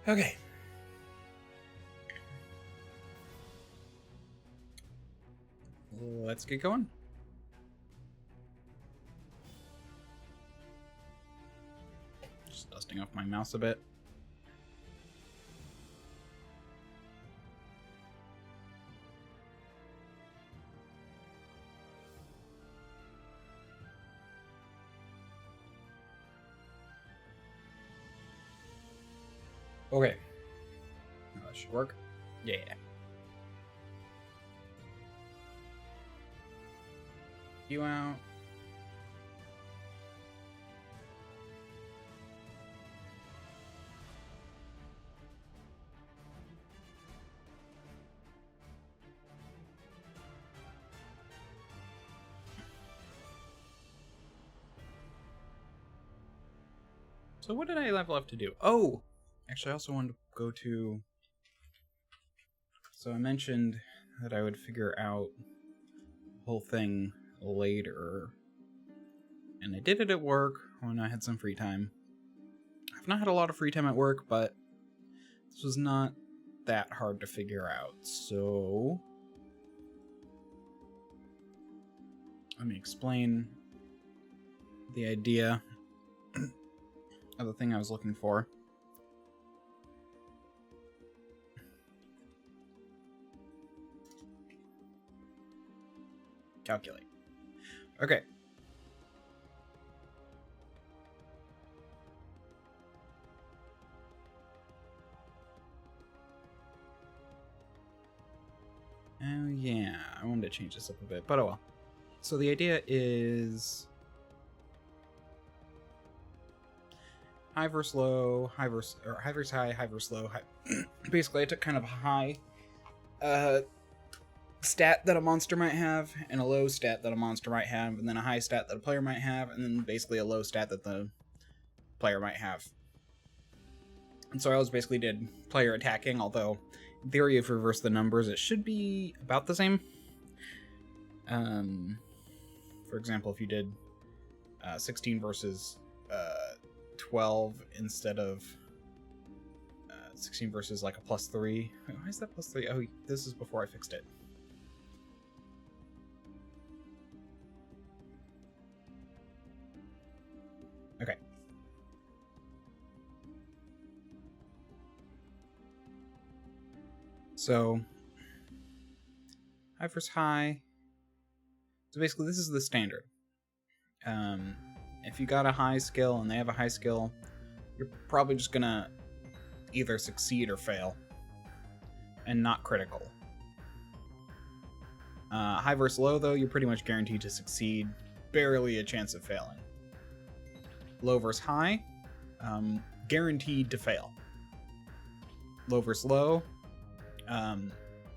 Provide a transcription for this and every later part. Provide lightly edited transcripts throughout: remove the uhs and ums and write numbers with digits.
Okay. Let's get going. Just dusting off my mouse a bit. Okay. That should work. Yeah. You out. So what did I level up to do? Oh! Actually, I also wanted to go to... So I mentioned that I would figure out the whole thing later. And I did it at work when I had some free time. I've not had a lot of free time at work, but this was not that hard to figure out. So let me explain the idea of the thing I was looking for. Calculate. Okay. Oh yeah, I wanted to change this up a bit, but oh well. So the idea is high versus low, high versus high, high versus low. High. Basically, I took kind of a high stat that a monster might have, and a low stat that a monster might have, and then a high stat that a player might have, and then basically a low stat that the player might have. And so I was basically did player attacking, although in theory, if you reverse the numbers, it should be about the same. For example, if you did 16 versus 12 instead of 16 versus like a +3. Why is that +3? Oh, this is before I fixed it. Okay. So, high versus high. So basically, this is the standard. If you got a high skill and they have a high skill, you're probably just gonna either succeed or fail, and not critical. High versus low, though, you're pretty much guaranteed to succeed, barely a chance of failing. Low versus high, guaranteed to fail. Low versus low,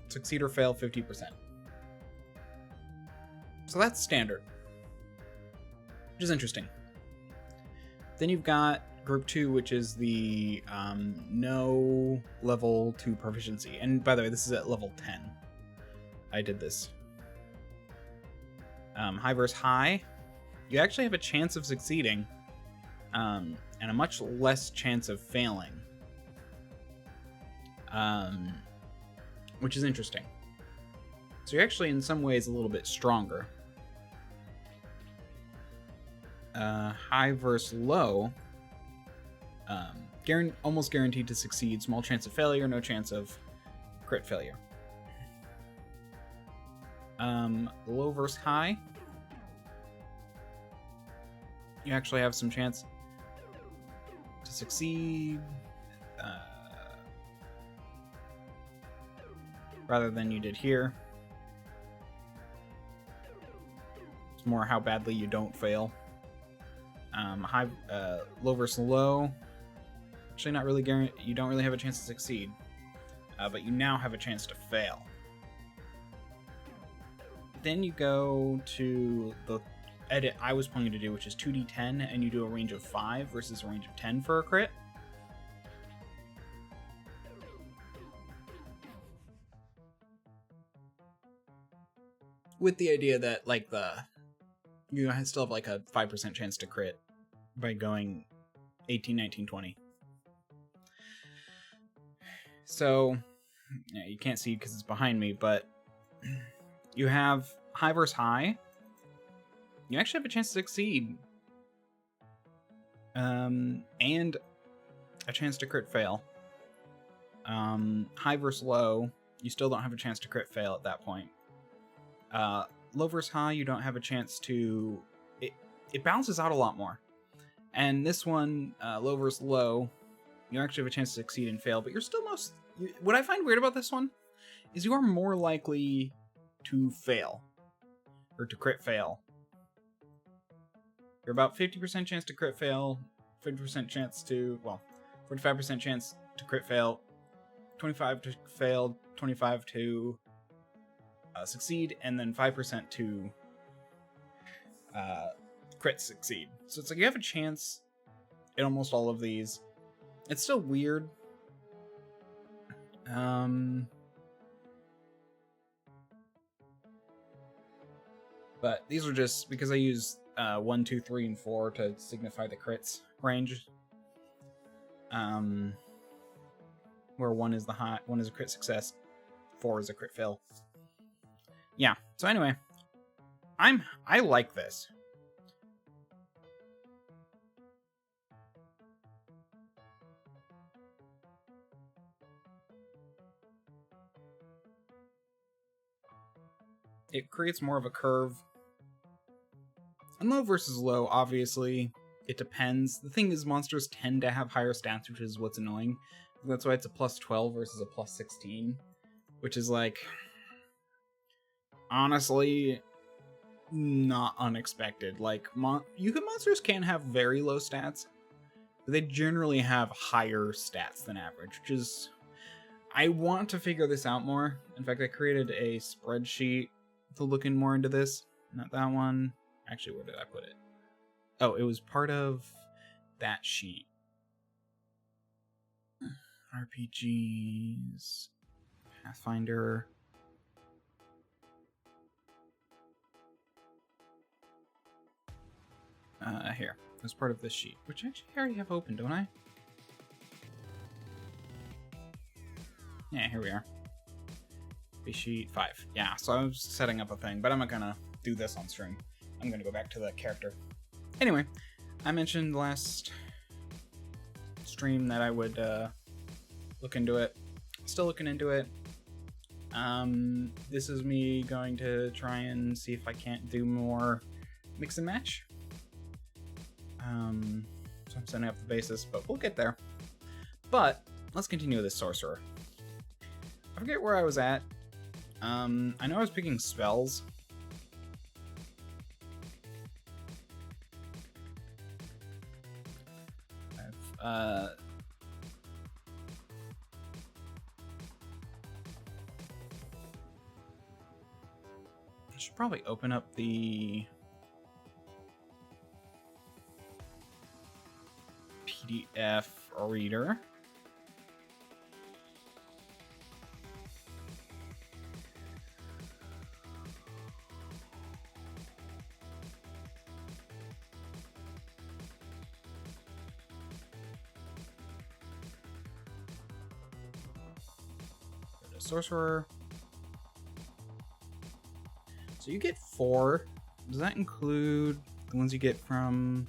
succeed or fail 50%. So that's standard, which is interesting. Then you've got group 2, which is the no level 2 proficiency. And by the way, this is at level 10. I did this. High versus high, you actually have a chance of succeeding, and a much less chance of failing, which is interesting. So you're actually in some ways a little bit stronger. High versus low, almost guaranteed to succeed, small chance of failure, no chance of crit failure. Low versus high, you actually have some chance to succeed, rather than you did here. It's more how badly you don't fail. Low versus low, actually not really guaranteed. You don't really have a chance to succeed, but you now have a chance to fail. Then you go to the edit I was planning to do, which is 2d10, and you do a range of 5 versus a range of 10 for a crit. With the idea that, like, you still have like a 5% chance to crit by going 18, 19, 20. So, yeah, you can't see because it's behind me, but you have high versus high. You actually have a chance to succeed. And a chance to crit fail. High versus low, you still don't have a chance to crit fail at that point. Low versus high, you don't have a chance to... It balances out a lot more. And this one, low versus low, you actually have a chance to succeed and fail, but you're still most... What I find weird about this one is you are more likely to fail. Or to crit fail. You're about 50% chance to crit fail, 50% chance to... Well, 45% chance to crit fail, 25 to fail, 25 to succeed, and then 5% to crit succeed. So it's like you have a chance in almost all of these. It's still weird. But these are just because I use 1, 2, 3, and 4 to signify the crits range. Where 1 is the high, 1 is a crit success, 4 is a crit fail. Yeah. So anyway, I like this. It creates more of a curve. And low versus low, obviously, it depends. The thing is, monsters tend to have higher stats, which is what's annoying. That's why it's a plus 12 versus a plus 16, which is like, honestly, not unexpected. Like, monsters can have very low stats, but they generally have higher stats than average, which is... I want to figure this out more. In fact, I created a spreadsheet to look in more into this. Not that one. Actually, where did I put it? Oh, it was part of that sheet. RPGs. Pathfinder. Here. It was part of this sheet, which actually I already have open, don't I? Yeah, here we are. Sheet 5. Yeah, so I was setting up a thing, but I'm not gonna do this on stream. I'm gonna go back to the character. Anyway, I mentioned last stream that I would look into it. Still looking into it. This is me going to try and see if I can't do more mix and match. So I'm setting up the basis, but we'll get there. But let's continue with this sorcerer. I forget where I was at. I know I was picking spells. I should probably open up the PDF reader. Sorcerer. So you get 4. Does that include the ones you get from...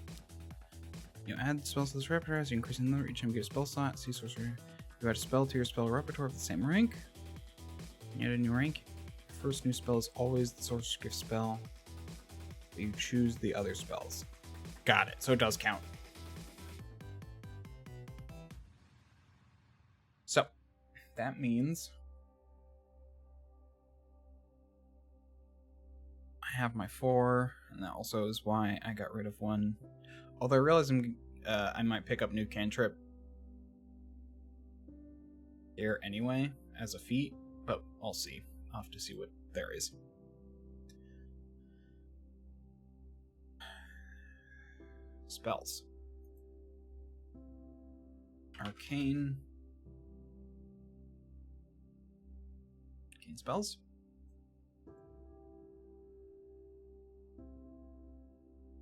You add spells to this repertoire as you increase in number each time you get a spell slot. See Sorcerer. You add a spell to your spell repertoire of the same rank. You add a new rank. Your first new spell is always the Sorcerer's Gift spell. But you choose the other spells. Got it. So it does count. So that means I have my 4, and that also is why I got rid of 1. Although I realize I might pick up new cantrip here anyway as a feat, but I'll see. I'll have to see what there is. Spells. Arcane. Arcane spells.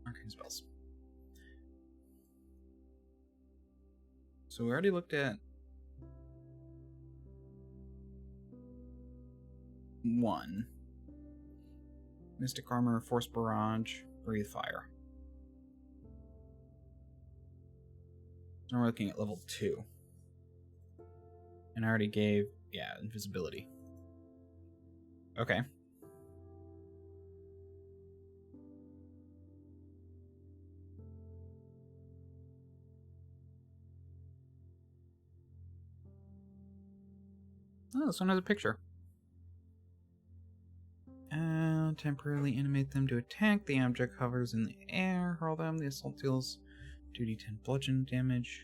Arcane spells. So we already looked at 1. Mystic Armor, Force Barrage, Breathe Fire. Now we're looking at level 2. And I already gave, yeah, invisibility. Okay. Oh, this one has a picture. Temporarily animate them to attack. The object hovers in the air. Hurl them. The assault deals 2d10 bludgeon damage.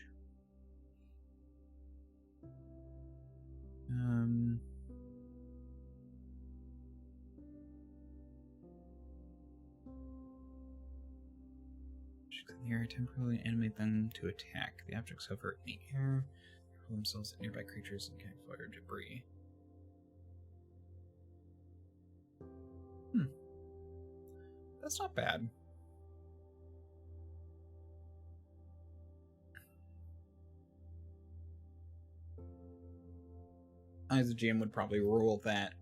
Objects in the area temporarily animate them to attack. The objects hover in the air. Hurl themselves at nearby creatures and campfire debris. That's not bad. I, as a GM, would probably rule that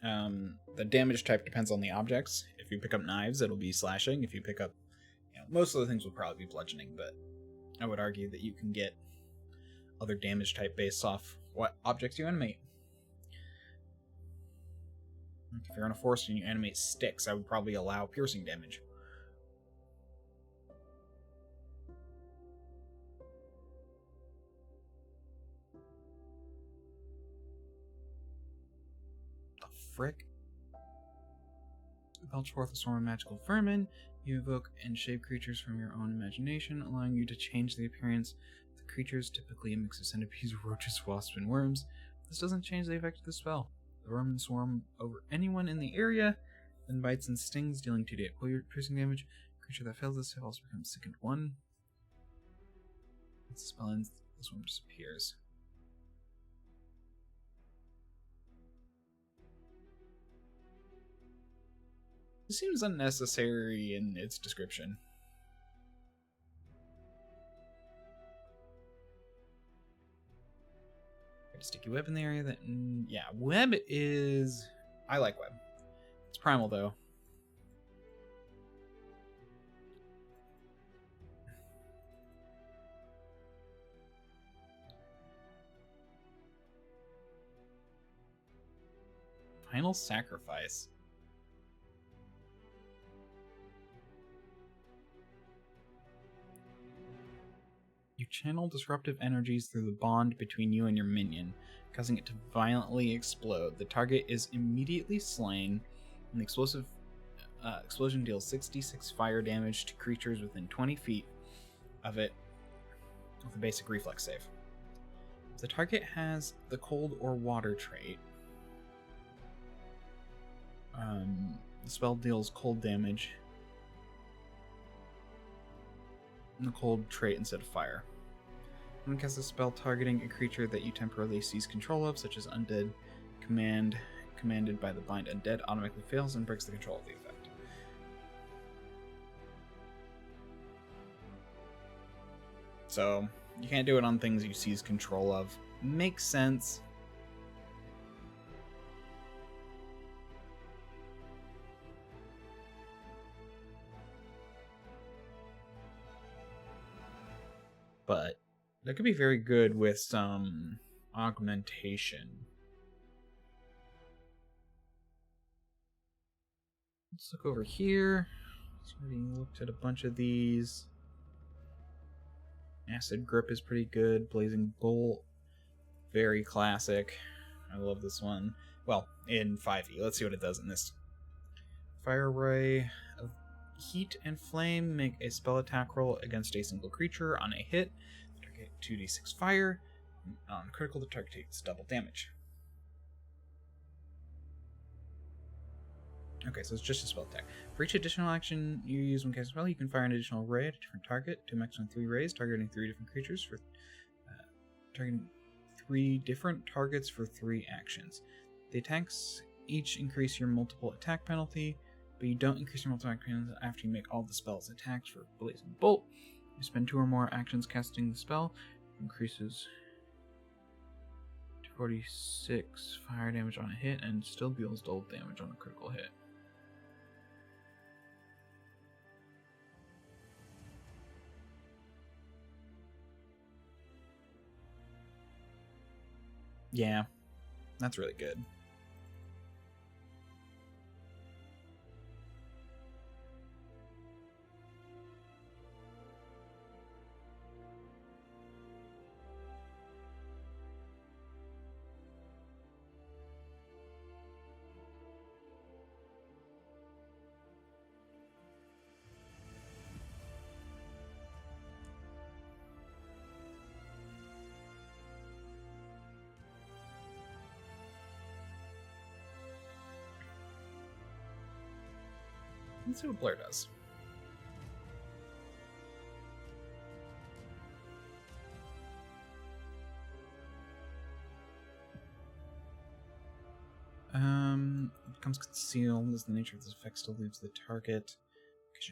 the damage type depends on the objects. If you pick up knives, it'll be slashing. If you pick up, most of the things will probably be bludgeoning, but I would argue that you can get other damage type based off what objects you animate. If you're on a forest and you animate sticks, I would probably allow piercing damage. The frick? Belch forth a swarm of magical vermin. You evoke and shape creatures from your own imagination, allowing you to change the appearance of the creatures, typically a mix of centipedes, roaches, wasps, and worms. This doesn't change the effect of the spell. The vermin swarm over anyone in the area, then bites and stings, dealing 2d8 piercing damage. Creature that fails this save also becomes sickened 1. Once the spell ends, the swarm disappears. This seems unnecessary in its description. Got a sticky web in the area that... yeah, web is... I like web. It's primal, though. Final Sacrifice. You channel disruptive energies through the bond between you and your minion, causing it to violently explode. The target is immediately slain, and the explosion deals 66 fire damage to creatures within 20 feet of it with a basic reflex save. If the target has the cold or water trait, the spell deals cold damage and the cold trait instead of fire. When casts a spell targeting a creature that you temporarily seize control of, such as undead, commanded by the bind undead, automatically fails and breaks the control of the effect. So, you can't do it on things you seize control of. Makes sense. But that could be very good with some augmentation. Let's look over here. Already looked at a bunch of these. Acid Grip is pretty good. Blazing Bolt, very classic. I love this one. Well, in 5e. Let's see what it does in this. Fire Ray of Heat and Flame. Make a spell attack roll against a single creature. On a hit, the target 2d6 fire. On critical, the target takes double damage. Okay, so it's just a spell attack. For each additional action you use when casting a spell, you can fire an additional ray at a different target to a maximum 3 rays, targeting 3 different creatures for targeting 3 different targets for 3 actions. The attacks each increase your multiple attack penalty, but you don't increase your multiple attack penalty after you make all the spell's attacks. For Blazing Bolt, you spend 2 or more actions casting the spell, increases 46 fire damage on a hit and still deals dull damage on a critical hit. Yeah, that's really good. Let's see what Blur does. Becomes concealed as the nature of this effect still leaves the target.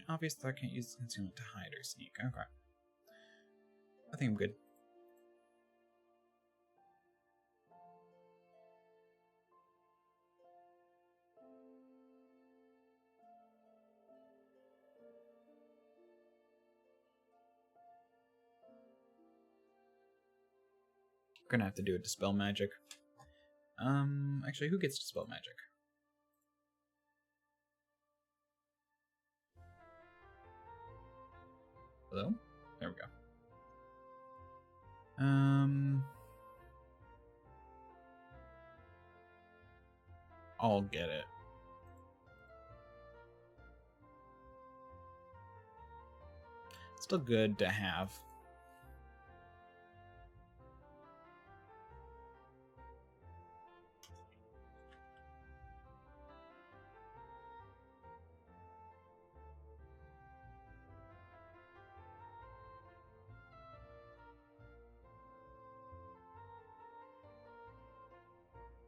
Obvious threat can't use concealment to hide or sneak. Okay. I think I'm good. We're gonna have to do a dispel magic. Actually, who gets dispel magic? Hello? There we go. I'll get it. Still good to have.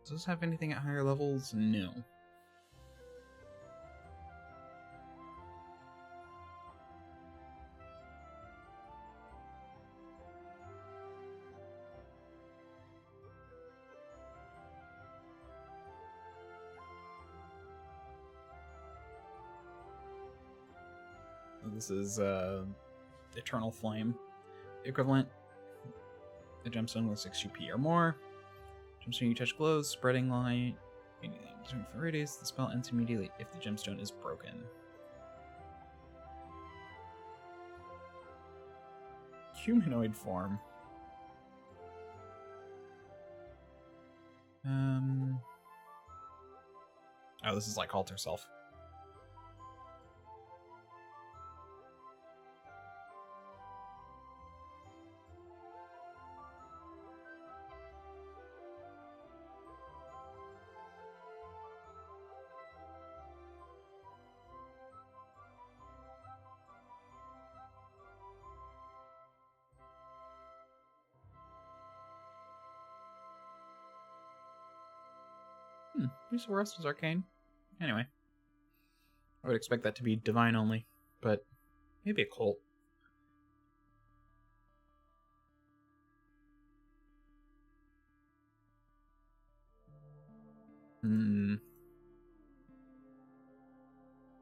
Does this have anything at higher levels? No. This is Eternal Flame. Equivalent. The gemstone with 6 GP or more. Gemstone you touch glows, spreading light. For radius, the spell ends immediately if the gemstone is broken. Humanoid form. Oh, this is like Alter Self. Useful Rest was arcane. Anyway. I would expect that to be divine only, but maybe a cult.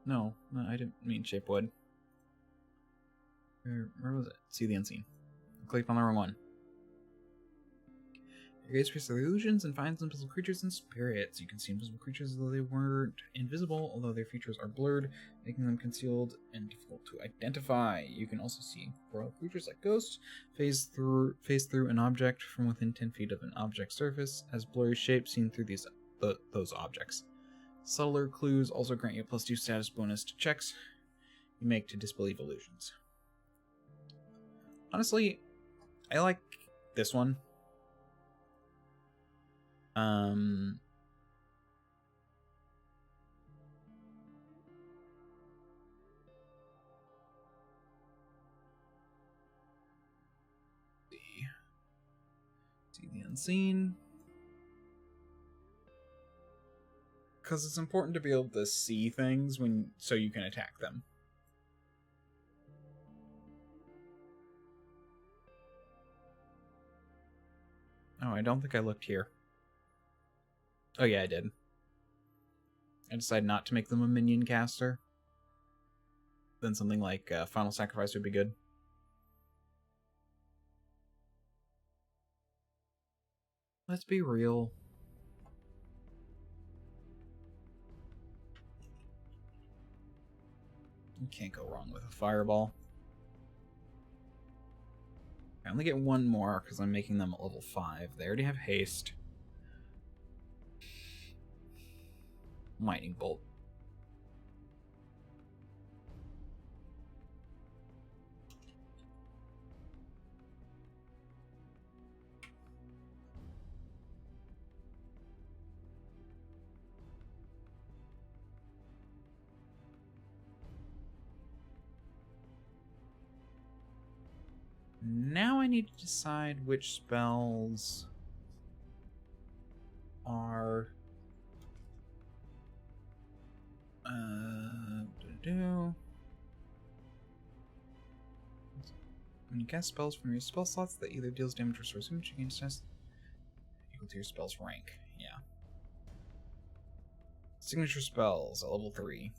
No, I didn't mean Shapewood. Where was it? See the Unseen. Click on the wrong one. Your gaze pierces illusions and finds invisible creatures and spirits. You can see invisible creatures as though they weren't invisible, although their features are blurred, making them concealed and difficult to identify. You can also see royal creatures like ghosts phase through an object from within 10 feet of an object's surface as blurry shapes seen through those objects. Subtler clues also grant you a +2 status bonus to checks you make to disbelieve illusions. Honestly, I like this one. See the Unseen. Because it's important to be able to see things so you can attack them. Oh, I don't think I looked here. Oh yeah, I did. I decided not to make them a minion caster. Then something like Final Sacrifice would be good. Let's be real. You can't go wrong with a fireball. I only get one more because I'm making them at level 5. They already have haste. Lightning bolt. Now I need to decide which spells are when you cast spells from your spell slots that either deals damage or restores damage against us equal to your spell's rank. Yeah. Signature spells at level 3.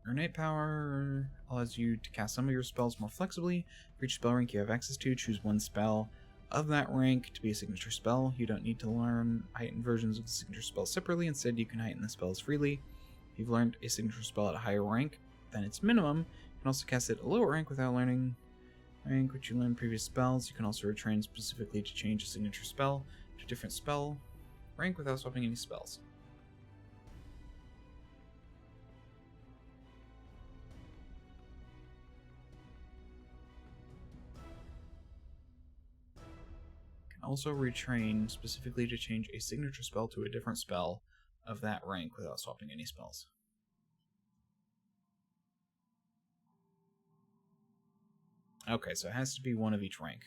Your innate power allows you to cast some of your spells more flexibly. For each spell rank you have access to, choose one spell of that rank to be a signature spell. You don't need to learn heightened versions of the signature spell separately. Instead, you can heighten the spells freely. If you've learned a signature spell at a higher rank than its minimum, you can also cast it at a lower rank without learning rank which you learned previous spells. You can also retrain specifically to change a signature spell to a different spell rank without swapping any spells. Also retrain specifically to change a signature spell to a different spell of that rank without swapping any spells. Okay, so it has to be one of each rank.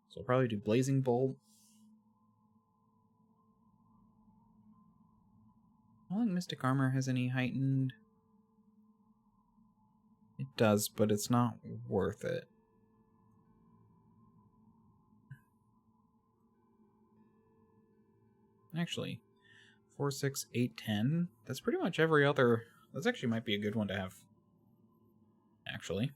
So I'll probably do Blazing Bolt. I don't think Mystic Armor has any heightened. It does, but it's not worth it. Actually, 4, 6, 8, 10. That's pretty much every other. That actually might be a good one to have. Actually.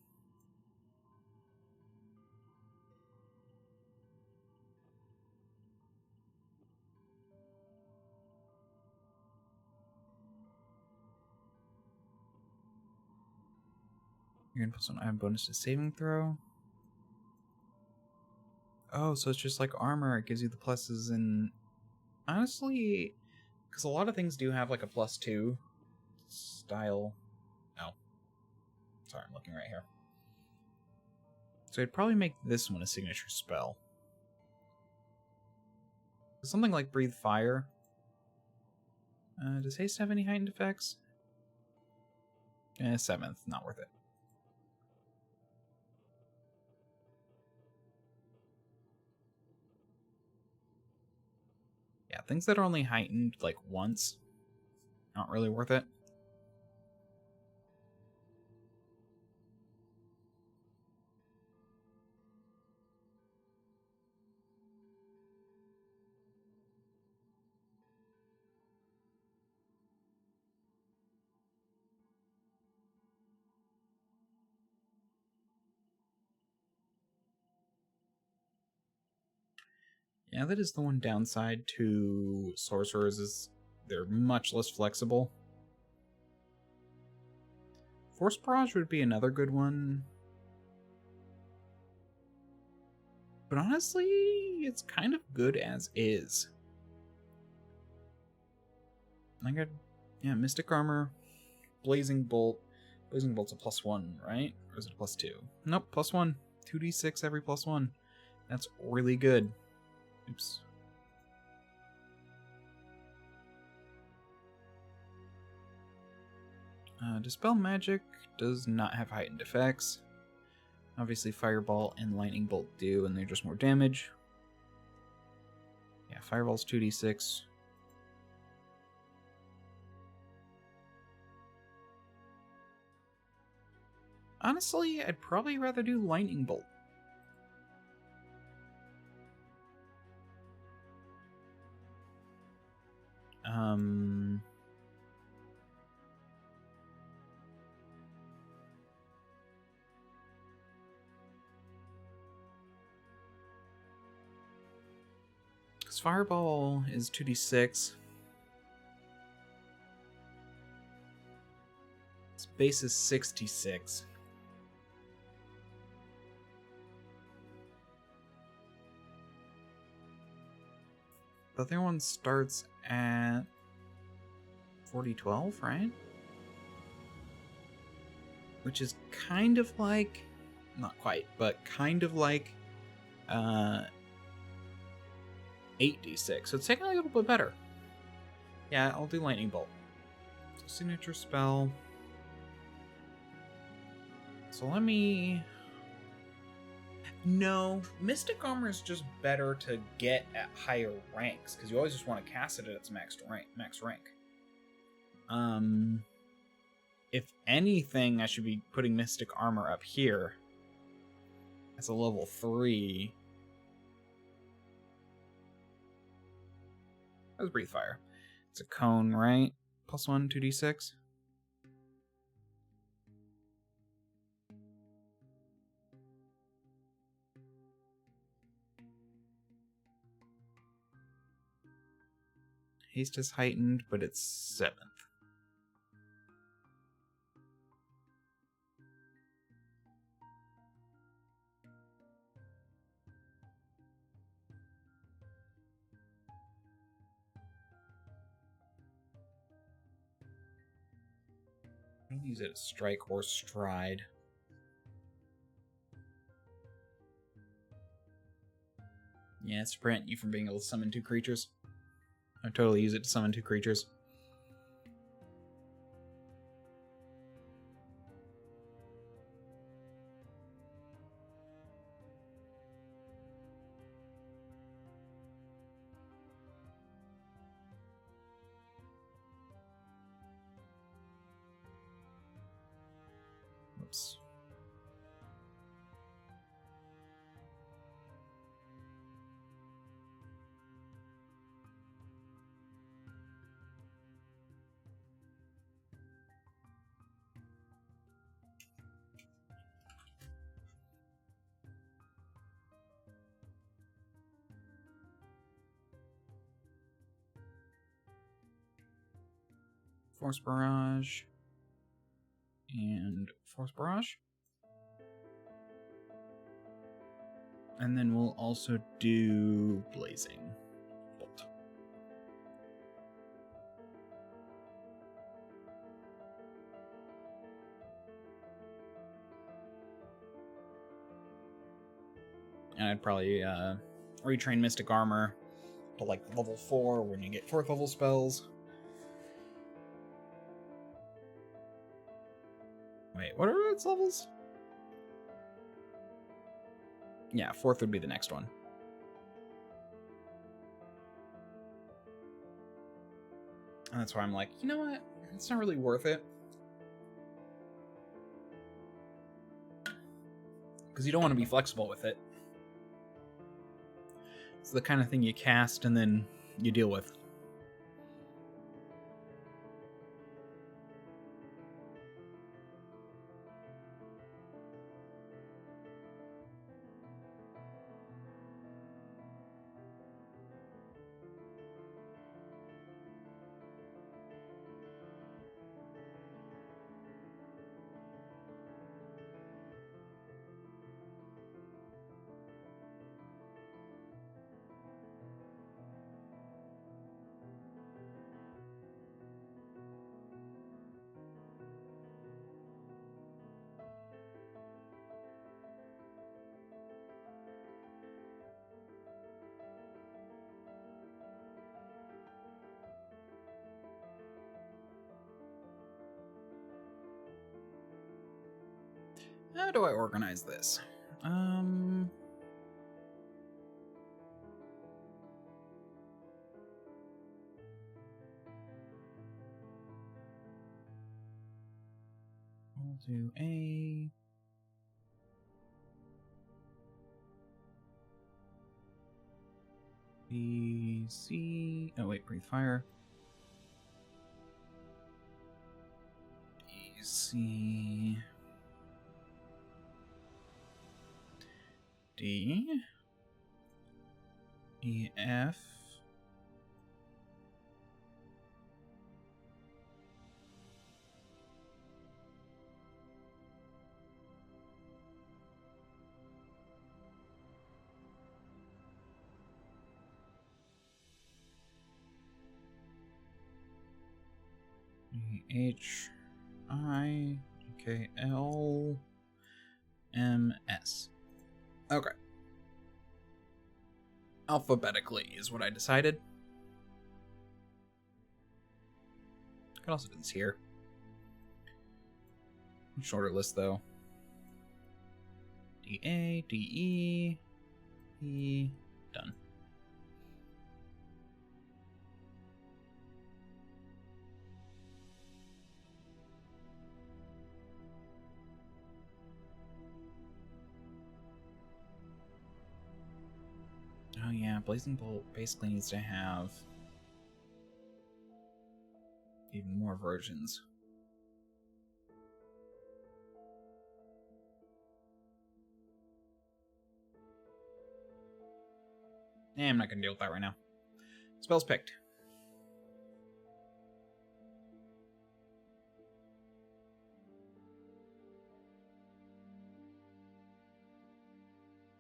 You're gonna put some add bonus to saving throw. Oh, so it's just like armor. It gives you the pluses and honestly, because a lot of things do have like a +2 style. No. Sorry, I'm looking right here. So I'd probably make this one a signature spell. Something like Breathe Fire. Does haste have any heightened effects? 7th, not worth it. Yeah, things that are only heightened like once, not really worth it. Yeah, that is the one downside to sorcerers is they're much less flexible. Force Barrage would be another good one. But honestly, it's kind of good as is. I got, yeah, Mystic Armor, Blazing Bolt. Blazing Bolt's a +1, right? Or is it a +2? Nope, +1. 2d6 every +1. That's really good. Oops. Dispel Magic does not have heightened effects. Obviously, Fireball and Lightning Bolt do, and they're just more damage. Yeah, Fireball's 2d6. Honestly, I'd probably rather do Lightning Bolt. Because Fireball is 2d6. Its base is 66. The other one starts at 4012, right? Which is kind of like, not quite, but kind of like 8d6. So it's taking a little bit better. Yeah, I'll do Lightning Bolt. Signature spell. So let me... No, Mystic Armor is just better to get at higher ranks, because you always just want to cast it at its max rank. If anything, I should be putting Mystic Armor up here as a level 3. That was Breathe Fire. It's a cone, right? +1, 2d6. Haste is heightened, but it's 7th. I don't use it as strike or stride. Yeah, it's to prevent you from being able to summon 2 creatures. I totally use it to summon 2 creatures. Oops. Force Barrage. And Force Barrage. And then we'll also do Blazing Bolt. And I'd probably retrain Mystic Armor to like level 4 when you get 4th level spells. Wait, what are its levels? Yeah, 4th would be the next one. And that's why I'm like, you know what? It's not really worth it. Because you don't want to be flexible with it. It's the kind of thing you cast and then you deal with. How do I organize this? We'll do A. B, C. Oh, wait, Breathe Fire. C D E F H I K L M S. Okay. Alphabetically is what I decided. I could also do this here. Shorter list though. D A D E E done. Oh yeah, Blazing Bolt basically needs to have even more versions. I'm not gonna deal with that right now. Spells picked.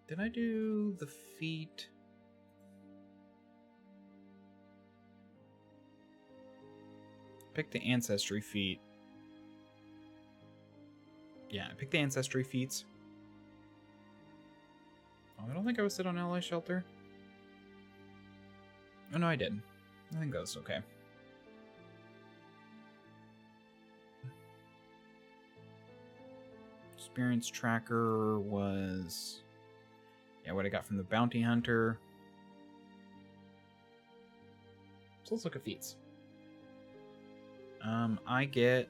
Did I do the feat? Pick the ancestry feat. Yeah, I picked the ancestry feats. Oh, I don't think I was sit on ally shelter. Oh no, I did. I think that was okay. Experience tracker was... yeah, what I got from the bounty hunter. So let's look at feats. I get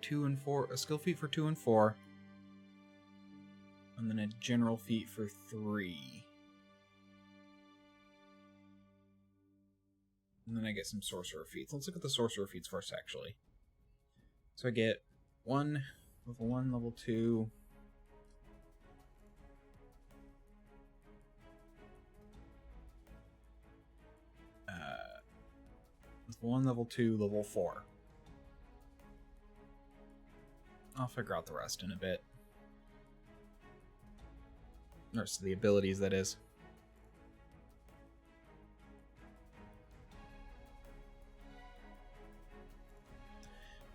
2 and 4, a skill feat for 2 and 4, and then a general feat for 3. And then I get some sorcerer feats. Let's look at the sorcerer feats first, actually. So I get 1, level 1, level 2. Level 1, level 2, level 4. I'll figure out the rest in a bit. The rest of the abilities, that is.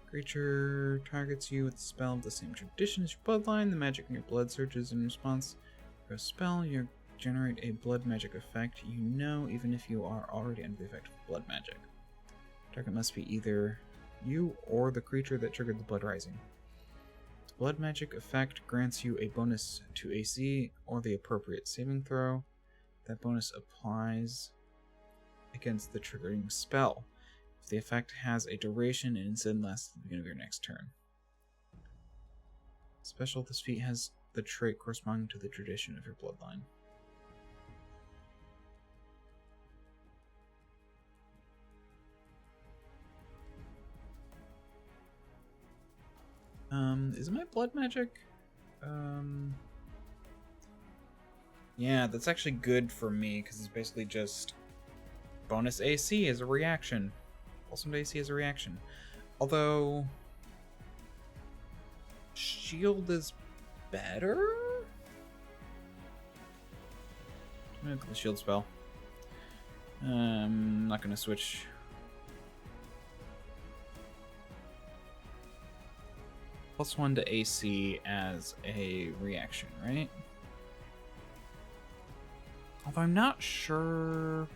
Creature targets you with a spell of the same tradition as your bloodline. The magic in your blood surges in response to a spell. You generate a blood magic effect you know, even if you are already under the effect of blood magic. Target must be either you or the creature that triggered the blood rising. The blood magic effect grants you a bonus to AC or the appropriate saving throw. That bonus applies against the triggering spell. If the effect has a duration, it instead lasts at the beginning of your next turn. Special, this feat has the trait corresponding to the tradition of your bloodline. Is my blood magic? Yeah, that's actually good for me, because it's basically just bonus AC as a reaction. Also AC as a reaction. Although... shield is better? I'm gonna do the shield spell. I'm not gonna switch... +1 to AC as a reaction, right? Although I'm not sure...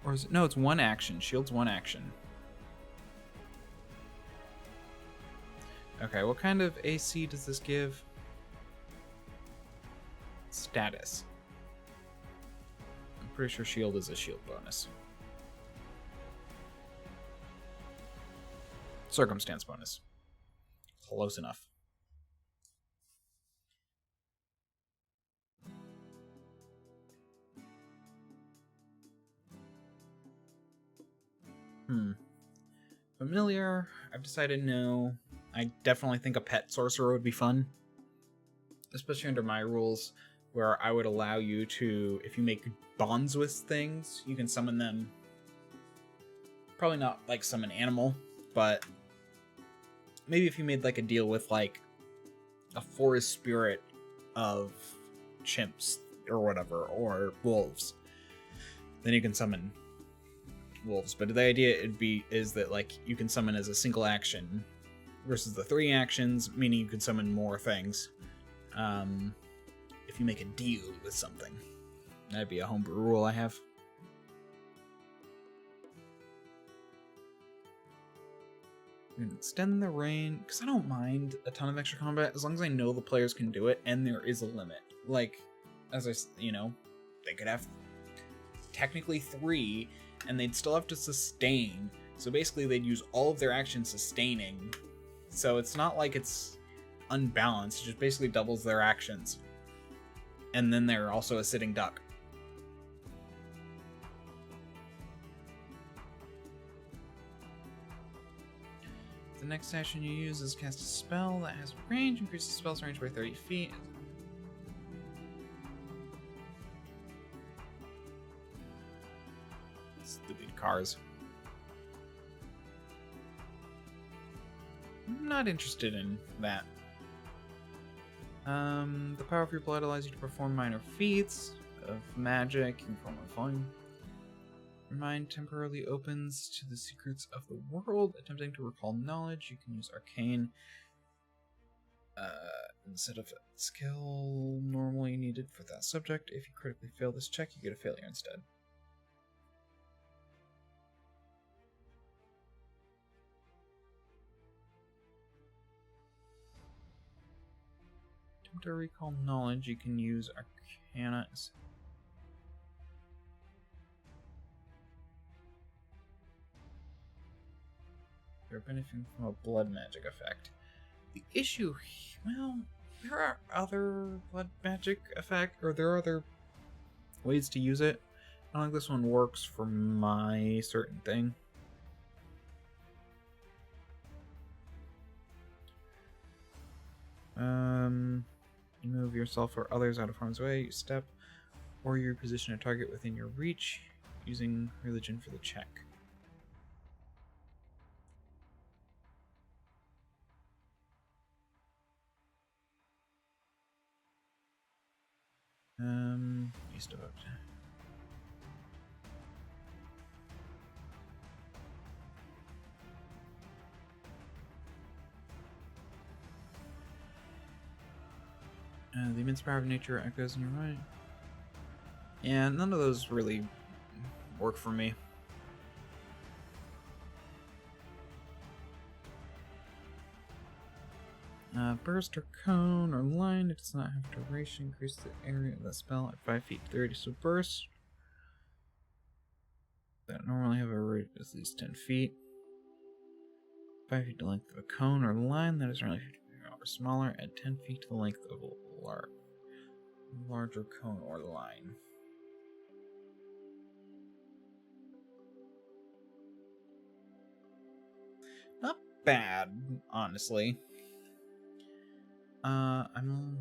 or is it... no, it's 1 action. Shield's 1 action. Okay, what kind of AC does this give? Status. I'm pretty sure shield is a shield bonus. Circumstance bonus. Close enough. familiar. I've decided no. I definitely think a pet sorcerer would be fun, especially under my rules, where I would allow you to, if you make bonds with things, you can summon them. Probably not like summon animal, but maybe if you made like a deal with like a forest spirit of chimps or whatever, or wolves, then you can summon wolves. But the idea is that like you can summon as a single action versus the 3 actions, meaning you can summon more things. If you make a deal with something, that'd be a homebrew rule I have. You can extend the range, because I don't mind a ton of extra combat as long as I know the players can do it and there is a limit. Like, as they could have technically 3 and they'd still have to sustain. So basically they'd use all of their actions sustaining. So it's not like it's unbalanced, it just basically doubles their actions. And then they're also a sitting duck. The next action you use is cast a spell that has range, increases the spell's range by 30 feet. Stupid cars. I'm not interested in that. The power of your blood allows you to perform minor feats of magic in form of volume. Your mind temporarily opens to the secrets of the world. Attempting to recall knowledge, you can use arcane instead of a skill normally needed for that subject. If you critically fail this check, you get a failure instead. Attempt to recall knowledge, you can use arcana. You're benefiting from a blood magic effect. The issue, well, there are other blood magic effect, or there are other ways to use it. I don't think this one works for my certain thing. You move yourself or others out of harm's way, you step, or you position a target within your reach using religion for the check. East of it. The immense power of nature echoes in your mind. Yeah, none of those really work for me. Burst or cone or line, it does not have duration. Increase the area of the spell at 5 feet 30. So burst that normally have a radius of at least 10 feet. 5 feet to the length of a cone or line that is normally 50 feet or smaller at 10 feet to the length of a larger cone or line. Not bad, honestly. I'm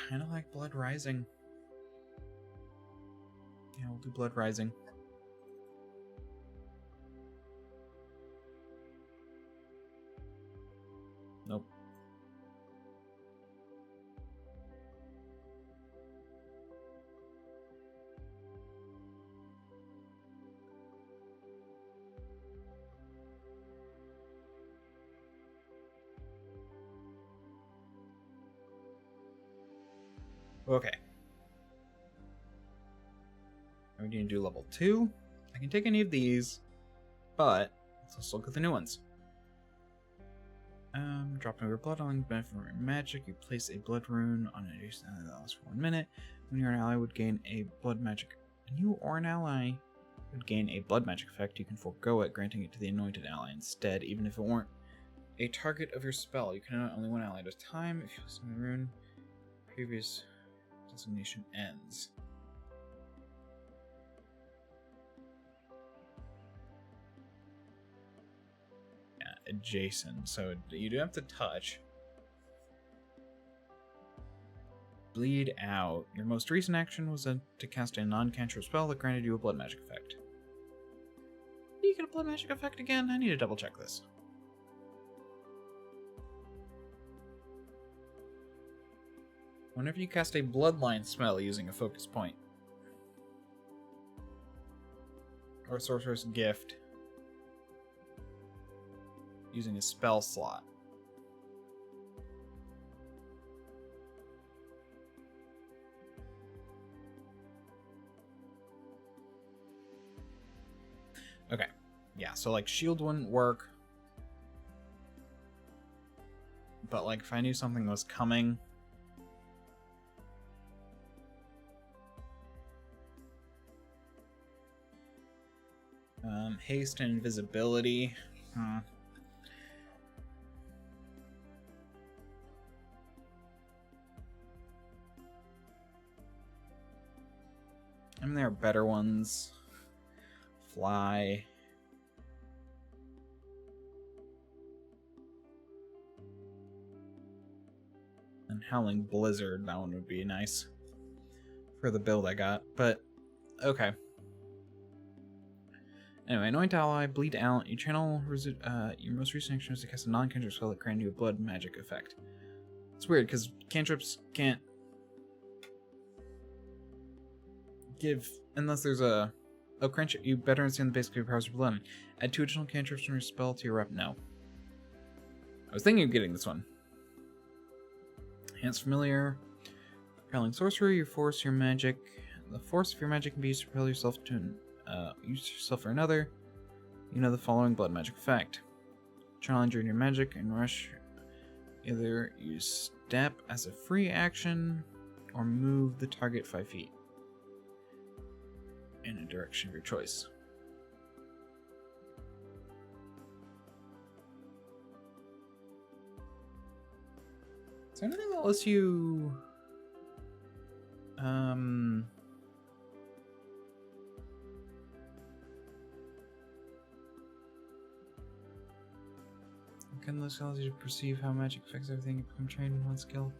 kind of like Blood Rising. Yeah, we'll do Blood Rising. Nope. Okay. Are we going to do level 2? I can take any of these, but let's look at the new ones. Drop over blood on benefit from your magic. You place a blood rune on an adjacent ally that lasts for 1 minute. When you're an ally would gain a blood magic. When you or an ally would gain a blood magic effect, you can forego it, granting it to the anointed ally instead, even if it weren't a target of your spell. You can anoint only one ally at a time. If you listen to the rune, previous designation ends. Yeah, adjacent. So you do have to touch. Bleed out. Your most recent action was to cast a non-cantrip spell that granted you a blood magic effect. Do you get a blood magic effect again? I need to double check this. Whenever you cast a bloodline spell using a focus point, or Sorcerer's Gift using a spell slot, okay, yeah, so like shield wouldn't work, but like if I knew something was coming, haste and invisibility, I mean, there are better ones. Fly. And Howling Blizzard, that one would be nice for the build I got, but okay. Anyway, anoint ally, bleed out. You channel your most recent action is to cast a non-cantrip spell that grants you a blood magic effect. It's weird because cantrips can't give unless there's a you better understand the basic powers of blood. Add 2 additional cantrips from your spell to your rep. No. I was thinking of getting this one. Enhanced Familiar. Propelling Sorcerer, you force your magic. The force of your magic can be used to propel yourself to use yourself for another. You know the following blood magic effect. Challenge your magic and rush. Either use step as a free action or move the target 5 feet in a direction of your choice. Is there anything that lets you can those allows you to perceive how magic affects everything you become trained in one skill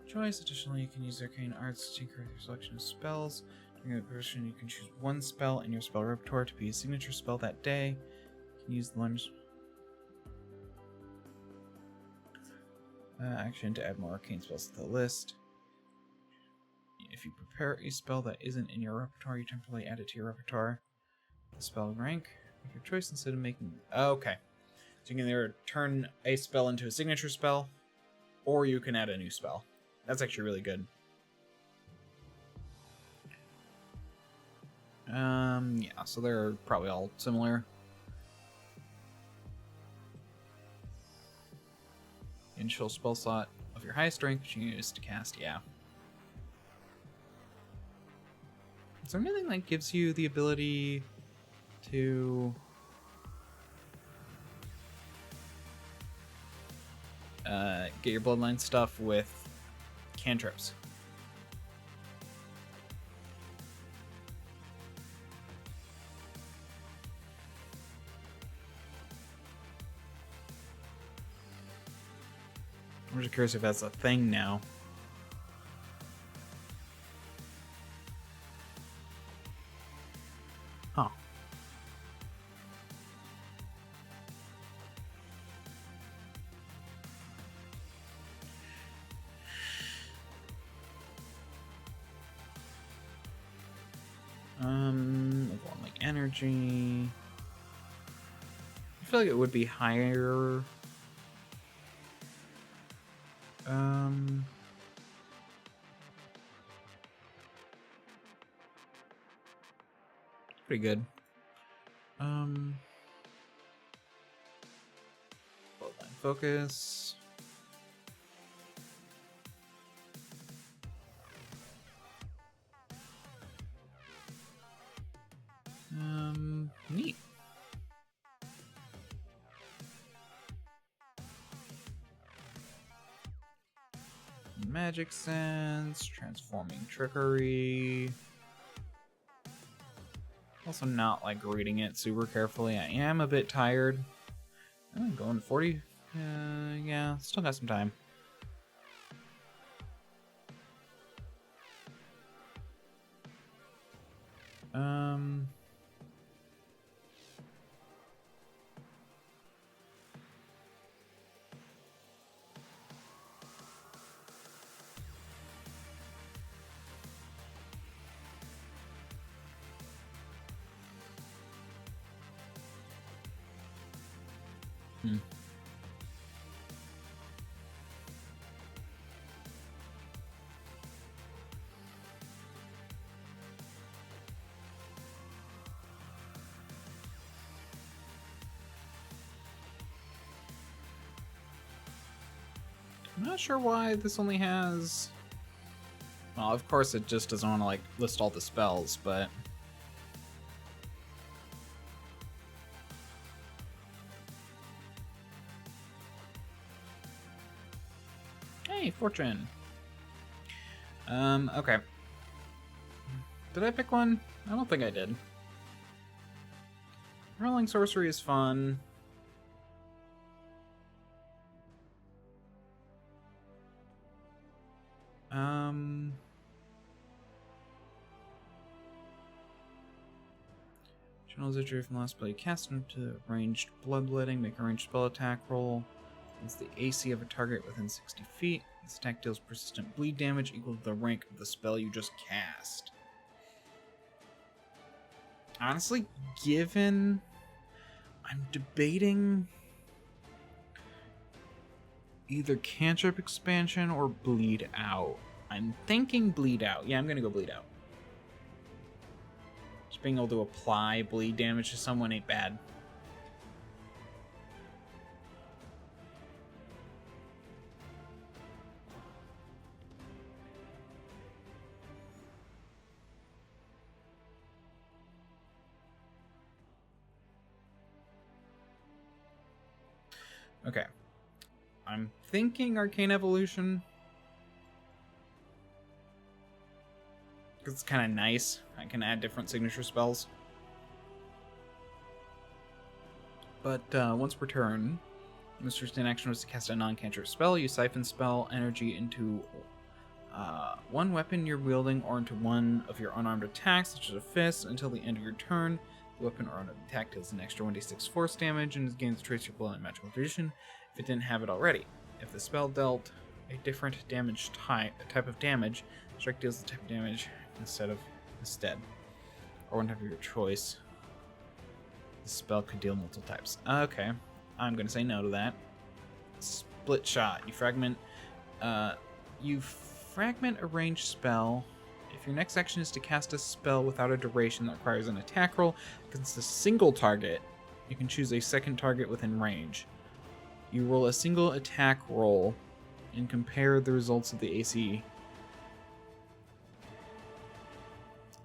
choice. Additionally, you can use arcane arts to tinker with your selection of spells. During the progression, you can choose one spell in your spell repertoire to be a signature spell that day. You can use the lunge action to add more arcane spells to the list. If you prepare a spell that isn't in your repertoire, you temporarily add it to your repertoire. The spell rank of your choice instead of making... Okay. So you can either turn a spell into a signature spell, or you can add a new spell. That's actually really good. Yeah, so they're probably all similar. Initial spell slot of your highest rank, which you can use to cast, yeah. Is there anything that gives you the ability to get your bloodline stuff with cantrips? I'm just curious if that's a thing now. Huh. Like energy. I feel like it would be higher. Pretty good. Bloodline focus. Neat. magic sense, transforming trickery. Also not like reading it super carefully. I am a bit tired. I'm going 40. Yeah, still got some time. I'm not sure why this only has... Well, of course it just doesn't want to, like, list all the spells, but... Hey, Fortune! Okay. Did I pick one? I don't think I did. Rolling Sorcery is fun. Channels a from the last spell you cast into ranged bloodletting. Make a ranged spell attack roll. It's the AC of a target within 60 feet. This attack deals persistent bleed damage equal to the rank of the spell you just cast. Honestly, given... I'm debating... either cantrip expansion or bleed out. I'm thinking bleed out. Yeah, I'm gonna go bleed out. Just being able to apply bleed damage to someone ain't bad. Okay. I'm thinking Arcane Evolution. Because it's kind of nice. I can add different signature spells. But once per turn, Mr. Stand action was to cast a non-cantrip spell. You siphon spell energy into one weapon you're wielding or into one of your unarmed attacks, such as a fist, until the end of your turn. The weapon or unarmed attack deals an extra 1d6 force damage and gains trace your blow in magical condition if it didn't have it already. If the spell dealt a different damage type of damage, strike deals the type of damage instead, or one type of your choice. The spell could deal multiple types. Okay, I'm gonna say no to that. Split shot. You fragment a ranged spell. If your next action is to cast a spell without a duration that requires an attack roll against a single target, you can choose a second target within range. You roll a single attack roll and compare the results of the AC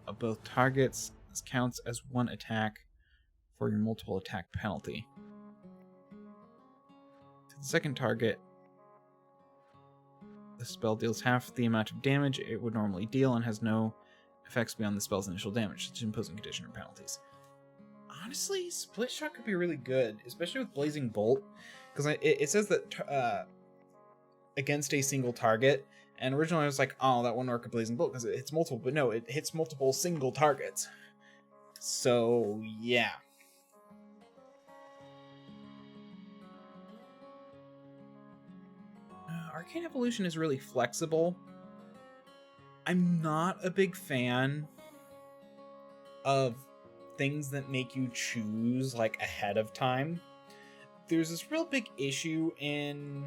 of both targets. This counts as one attack for your multiple attack penalty. To the second target, the spell deals half the amount of damage it would normally deal and has no effects beyond the spell's initial damage, such as imposing condition or penalties. Honestly, Split Shot could be really good, especially with Blazing Bolt, because it says that against a single target, and originally I was like, oh, that wouldn't work with Blazing Bolt because it hits multiple, but no, it hits multiple single targets. So, yeah. Arcane Evolution is really flexible. I'm not a big fan of things that make you choose like ahead of time. There's this real big issue in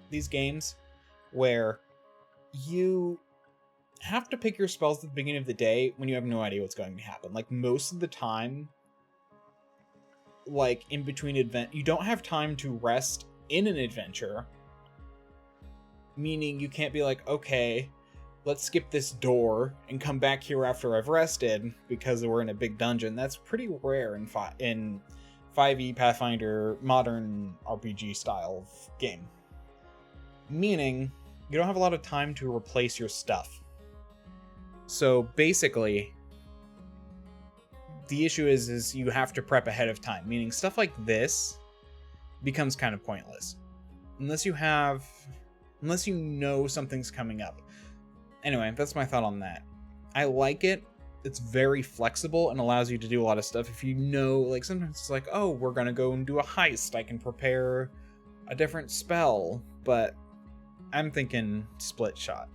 these games where you have to pick your spells at the beginning of the day when you have no idea what's going to happen. Like most of the time, like in between you don't have time to rest in an adventure. Meaning you can't be like, okay, let's skip this door and come back here after I've rested because we're in a big dungeon. That's pretty rare in 5e Pathfinder modern RPG style of game. Meaning you don't have a lot of time to replace your stuff. So basically, the issue is you have to prep ahead of time, meaning stuff like this becomes kind of pointless. Unless you know something's coming up. Anyway, that's my thought on that. I like it. It's very flexible and allows you to do a lot of stuff. If you know, like, sometimes it's like, oh, we're gonna go and do a heist. I can prepare a different spell, but I'm thinking split shot.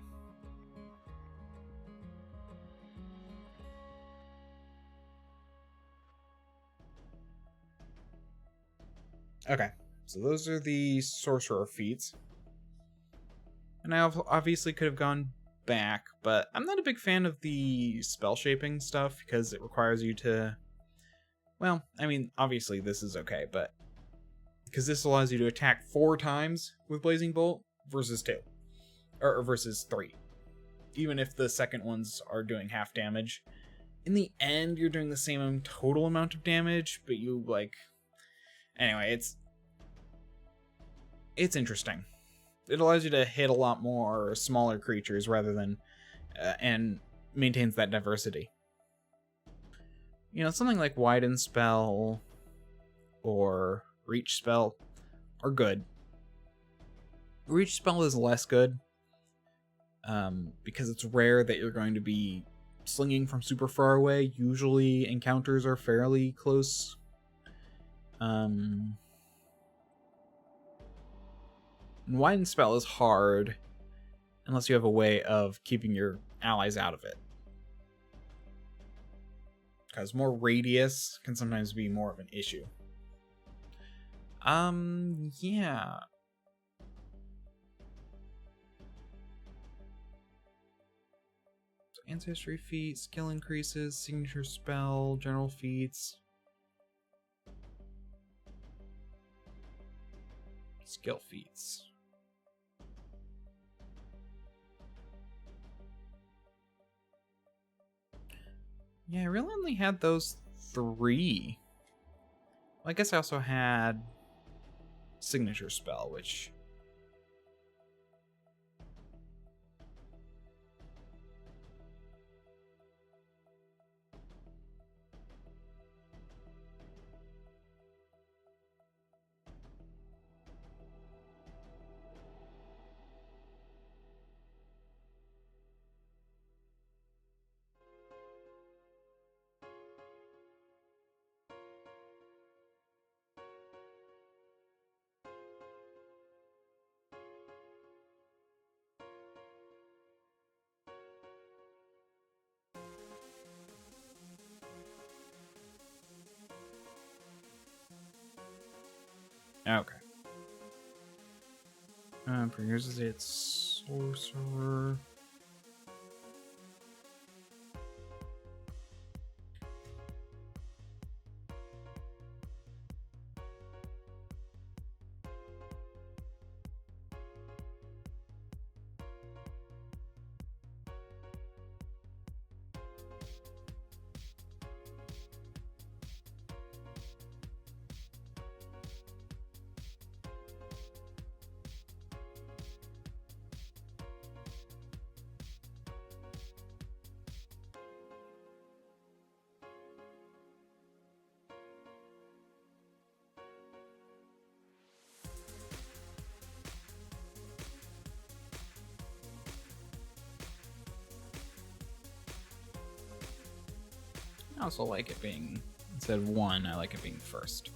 Okay, so those are the Sorcerer feats. And I obviously could have gone back, but I'm not a big fan of the spell shaping stuff because it requires you to... Well, I mean, obviously this is okay, but... Because this allows you to attack 4 times with Blazing Bolt versus 2. Or versus 3. Even if the second ones are doing half damage. In the end, you're doing the same total amount of damage, but you, like... Anyway, it's interesting. It allows you to hit a lot more smaller creatures rather than... and maintains that diversity. You know, something like Widen Spell or Reach Spell are good. Reach Spell is less good because it's rare that you're going to be slinging from super far away. Usually encounters are fairly close. And Widen Spell is hard unless you have a way of keeping your allies out of it. Because more radius can sometimes be more of an issue. Yeah. So Ancestry feat, skill increases, signature spell, general feats. Skill feats. Yeah, I really only had those 3. Well, I guess I also had signature spell, which... Okay. For yours, it's Sorcerer. I also like it being, instead of 1, I like it being first.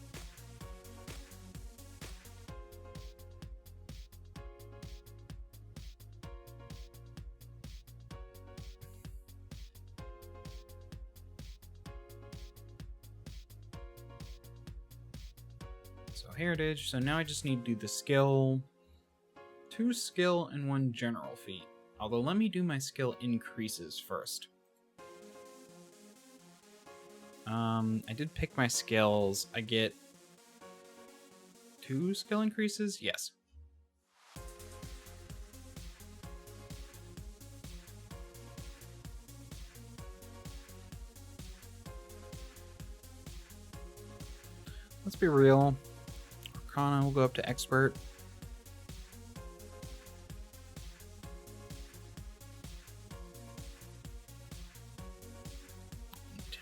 So heritage, so now I just need to do the skill, 2 skill and 1 general feat. Although let me do my skill increases first. I did pick my skills. I get 2 skill increases? Yes. Let's be real. Arcana will go up to expert.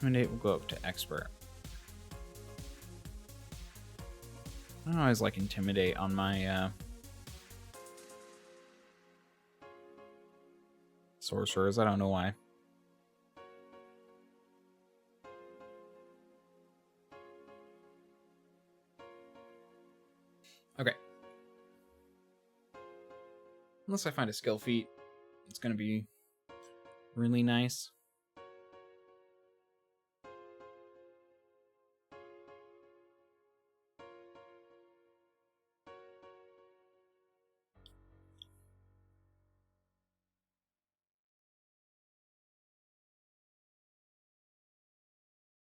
Intimidate will go up to expert. I don't always like intimidate on my sorcerers. I don't know why. Okay. Unless I find a skill feat, it's going to be really nice.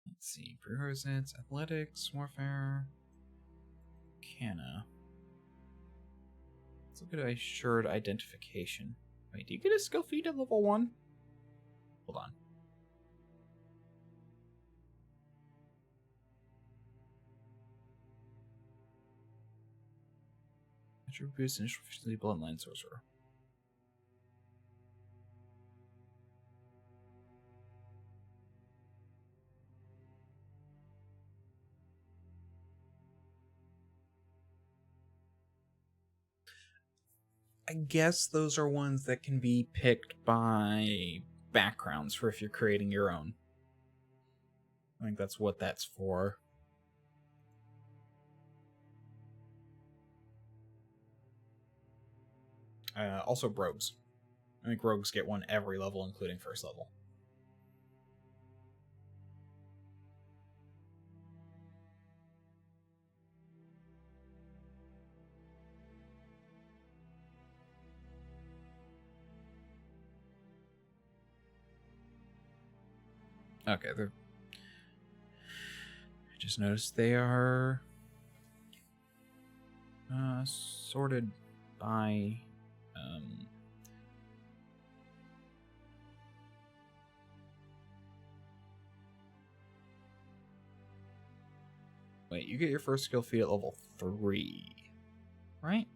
Let's see. Prerequisites, athletics, warfare, Canna. Let's look at assured identification. Wait, do you get a skill feat at level 1? Hold on. Attribute boost initial efficiency bloodline sorcerer. I guess those are ones that can be picked by backgrounds for if you're creating your own. I think that's what that's for. Also rogues. I think rogues get one every level, including first level. Okay, I just noticed they are sorted by wait, you get your first skill feat at level 3, right?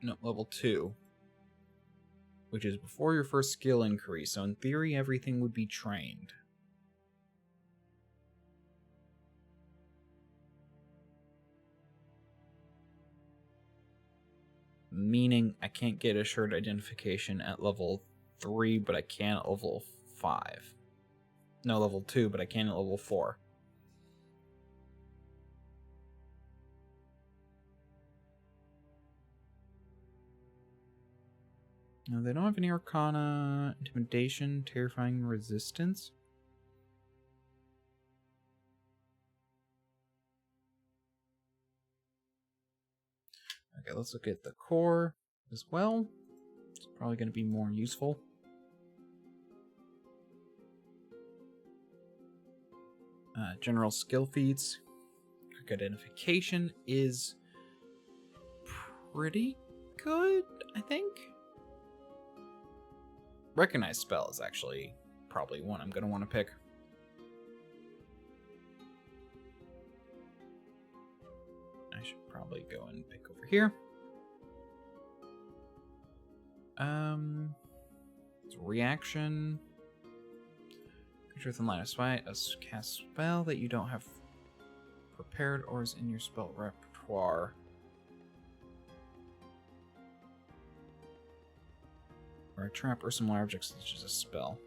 No, level 2. Which is before your first skill increase, so in theory everything would be trained. Meaning I can't get assured identification at level 3, but I can at level 5. No, level 2, but I can at level 4. No, they don't have any Arcana, Intimidation, Terrifying Resistance. Okay, let's look at the core as well. It's probably going to be more useful. General skill feats. Quick identification is pretty good, I think. Recognize spell is actually probably one I'm going to want to pick. I should probably go and pick over here. It's reaction. Creature within line of sight, a cast spell that you don't have prepared or is in your spell repertoire. Or a trap or similar object such as a spell.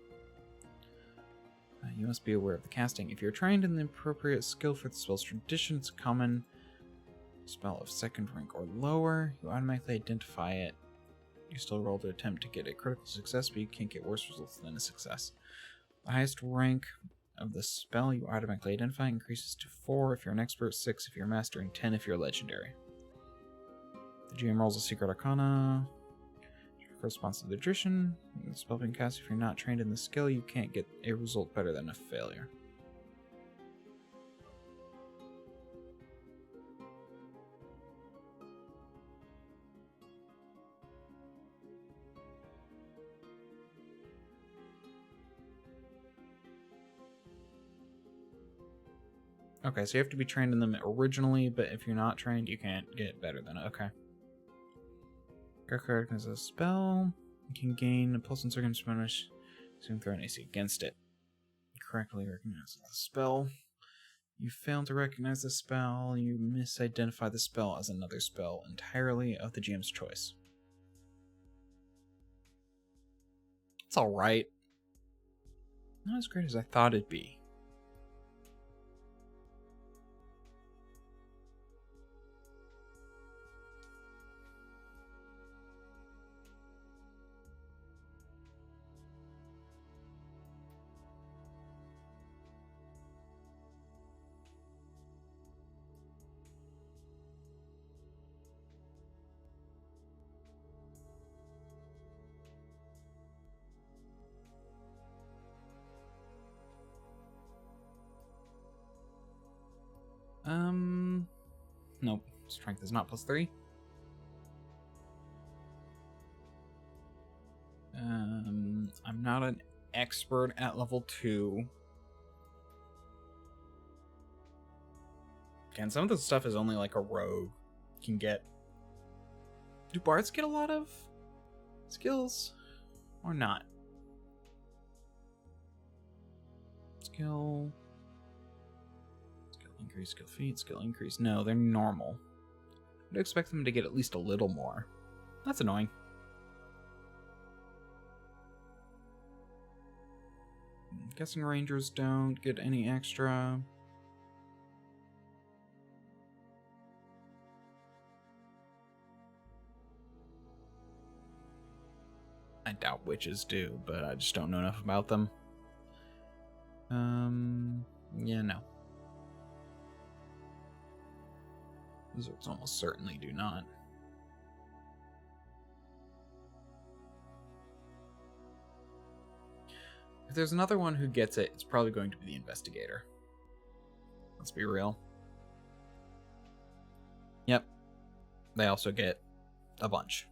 You must be aware of the casting. If you're trained in the appropriate skill for the spell's tradition, it's a common spell of second rank or lower. You automatically identify it. You still roll to attempt to get a critical success, but you can't get worse results than a success. The highest rank of the spell you automatically identify increases to 4 if you're an expert, 6 if you're a master, and 10 if you're legendary. The GM rolls a secret arcana. Corresponds to the tradition. The spell being cast if you're not trained in the skill, you can't get a result better than a failure. Okay, so you have to be trained in them originally, but if you're not trained, you can't get better than it. Okay. Card as a spell. You can gain a plus and circumstance bonus. Throw an AC against it. You correctly recognize the spell. You fail to recognize the spell. You misidentify the spell as another spell entirely of the GM's choice. It's alright. Not as great as I thought it'd be. Nope. Strength is not +3. I'm not an expert at level 2. Again, some of this stuff is only like a rogue can get. Do bards get a lot of skills? Or not? Skill increase, skill feat, skill increase. No, they're normal. I'd expect them to get at least a little more. That's annoying. I'm guessing rangers don't get any extra. I doubt witches do, but I just don't know enough about them. Yeah, no. Wizards almost certainly do not. If there's another one who gets it, it's probably going to be the investigator. Let's be real. Yep. They also get a bunch.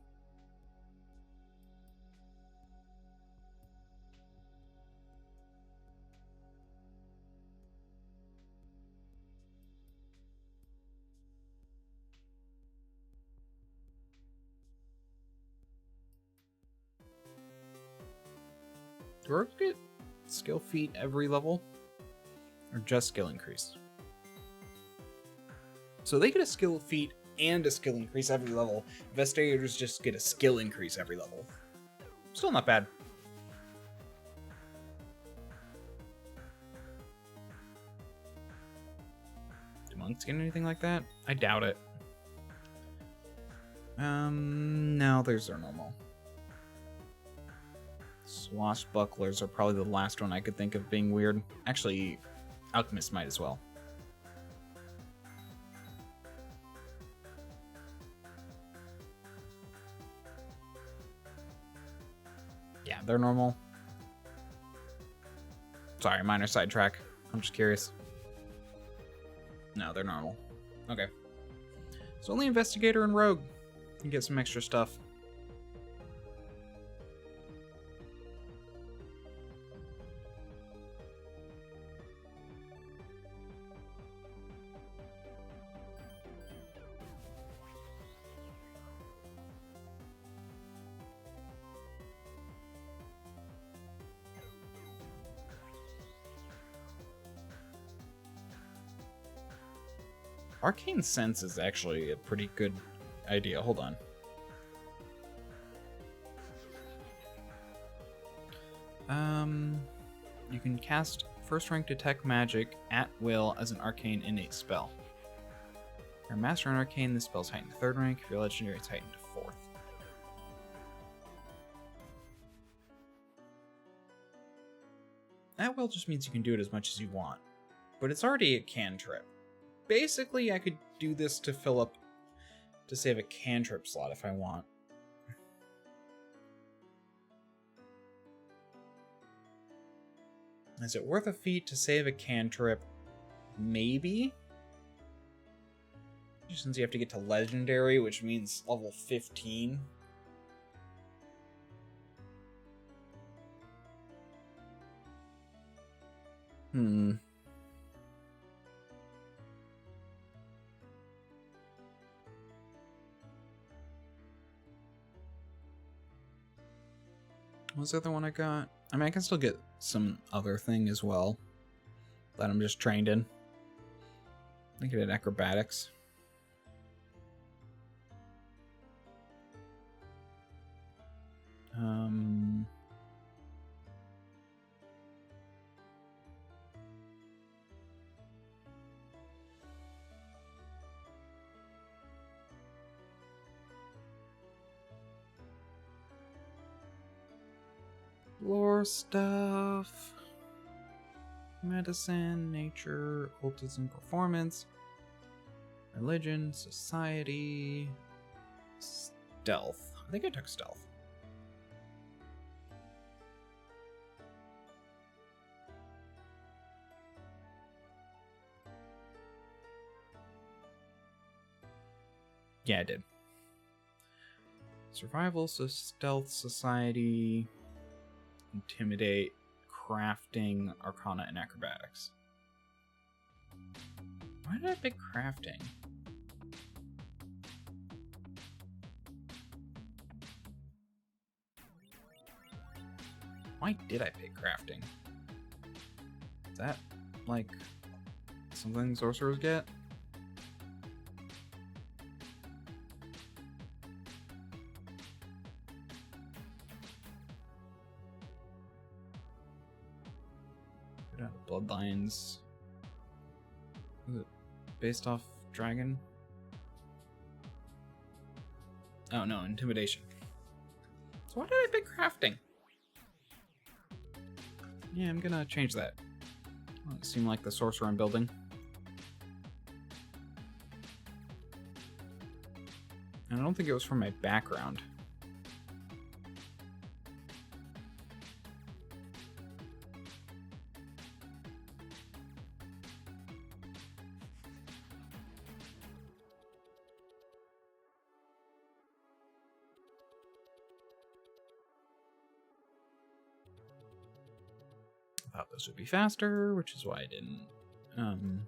Do orcs get skill feat every level? Or just skill increase? So they get a skill feat and a skill increase every level. Investigators just get a skill increase every level. Still not bad. Do monks get anything like that? I doubt it. No, theirs are normal. Swashbucklers are probably the last one I could think of being weird. Actually, alchemists might as well. Yeah, they're normal. Sorry, minor sidetrack. I'm just curious. No, they're normal. Okay. So only investigator and rogue can get some extra stuff. Arcane Sense is actually a pretty good idea. Hold on. You can cast first rank detect magic at will as an arcane innate spell. If you're a master in arcane, this spell's heightened to 3rd rank. If you're legendary, it's heightened to 4th. At will just means you can do it as much as you want, but it's already a cantrip. Basically, I could do this to fill up, to save a cantrip slot if I want. Is it worth a feat to save a cantrip? Maybe? Since you have to get to legendary, which means level 15. What was the other one I got? I mean, I can still get some other thing as well that I'm just trained in. I think I did acrobatics. Lore stuff. Medicine, nature, occultism, performance, religion, society, stealth. I think I took stealth. Yeah, I did. Survival, so stealth, society, intimidate, crafting, arcana, and acrobatics. Why did I pick crafting? Why did I pick crafting? Is that, like, something sorcerers get? Bloodlines. Was it based off dragon? Oh no, intimidation. So why did I pick crafting? Yeah, I'm gonna change that. Doesn't seem like the sorcerer I'm building. And I don't think it was from my background. I thought this would be faster, which is why I didn't. In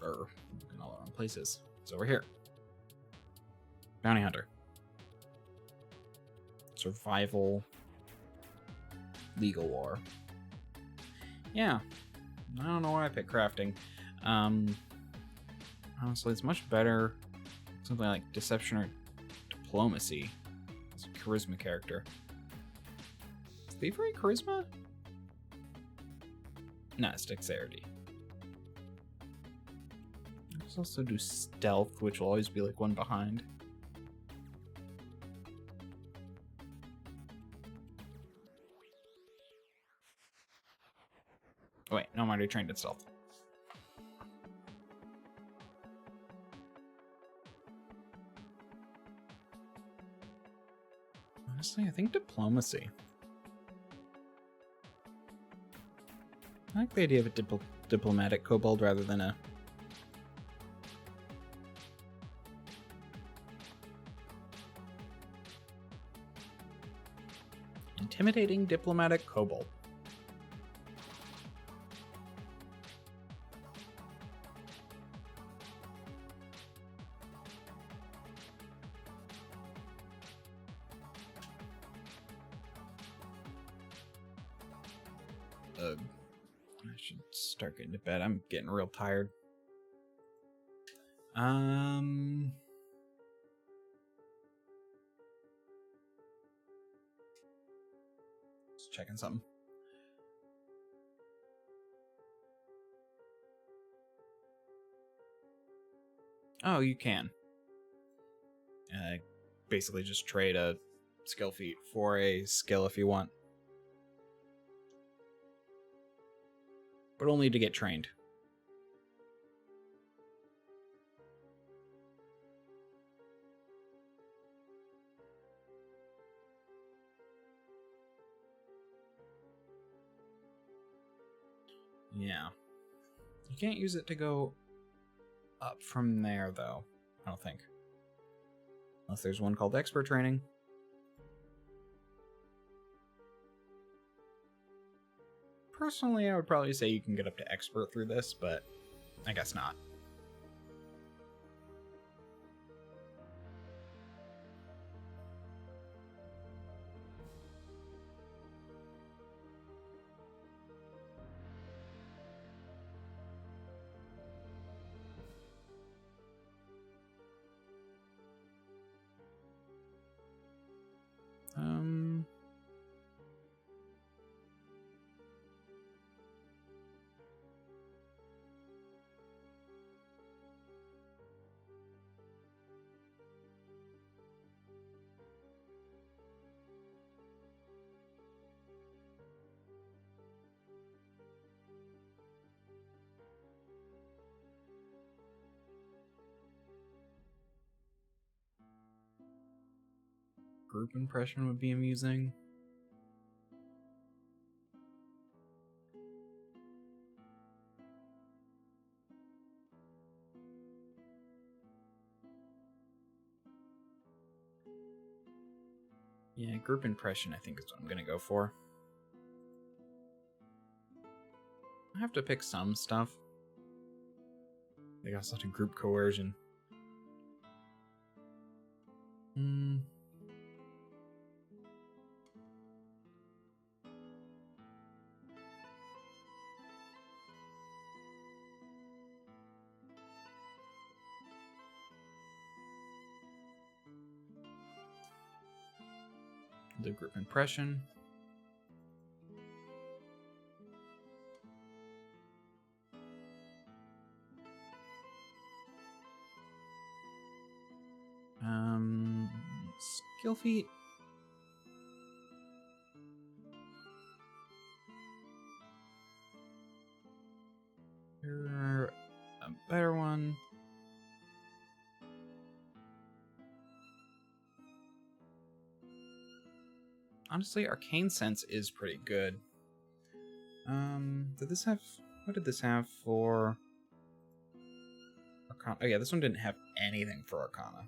all the wrong places. It's over here. Bounty hunter. Survival. Legal war. Yeah. I don't know why I picked crafting. Honestly, it's much better. Something like deception or diplomacy. It's a charisma character. Is thievery charisma? No, it's dexterity. Let's also do stealth, which will always be like one behind. Oh, wait, no, I'm already trained in stealth. Honestly, I think diplomacy. I like the idea of a diplomatic kobold rather than a... intimidating diplomatic kobold. I should start getting to bed. I'm getting real tired. Just checking something. Oh, you can. Basically just trade a skill feat for a skill if you want. But only to get trained. Yeah. You can't use it to go up from there, though. I don't think. Unless there's one called expert training. Personally, I would probably say you can get up to expert through this, but I guess not. group impression would be amusing. Yeah, group impression I think is what I'm gonna go for. I have to pick some stuff. They got such a group coercion. The group impression. Skill feat. You're a better one. Honestly, Arcane Sense is pretty good. Did this have... What did this have for... Arcana? Oh yeah, this one didn't have anything for Arcana.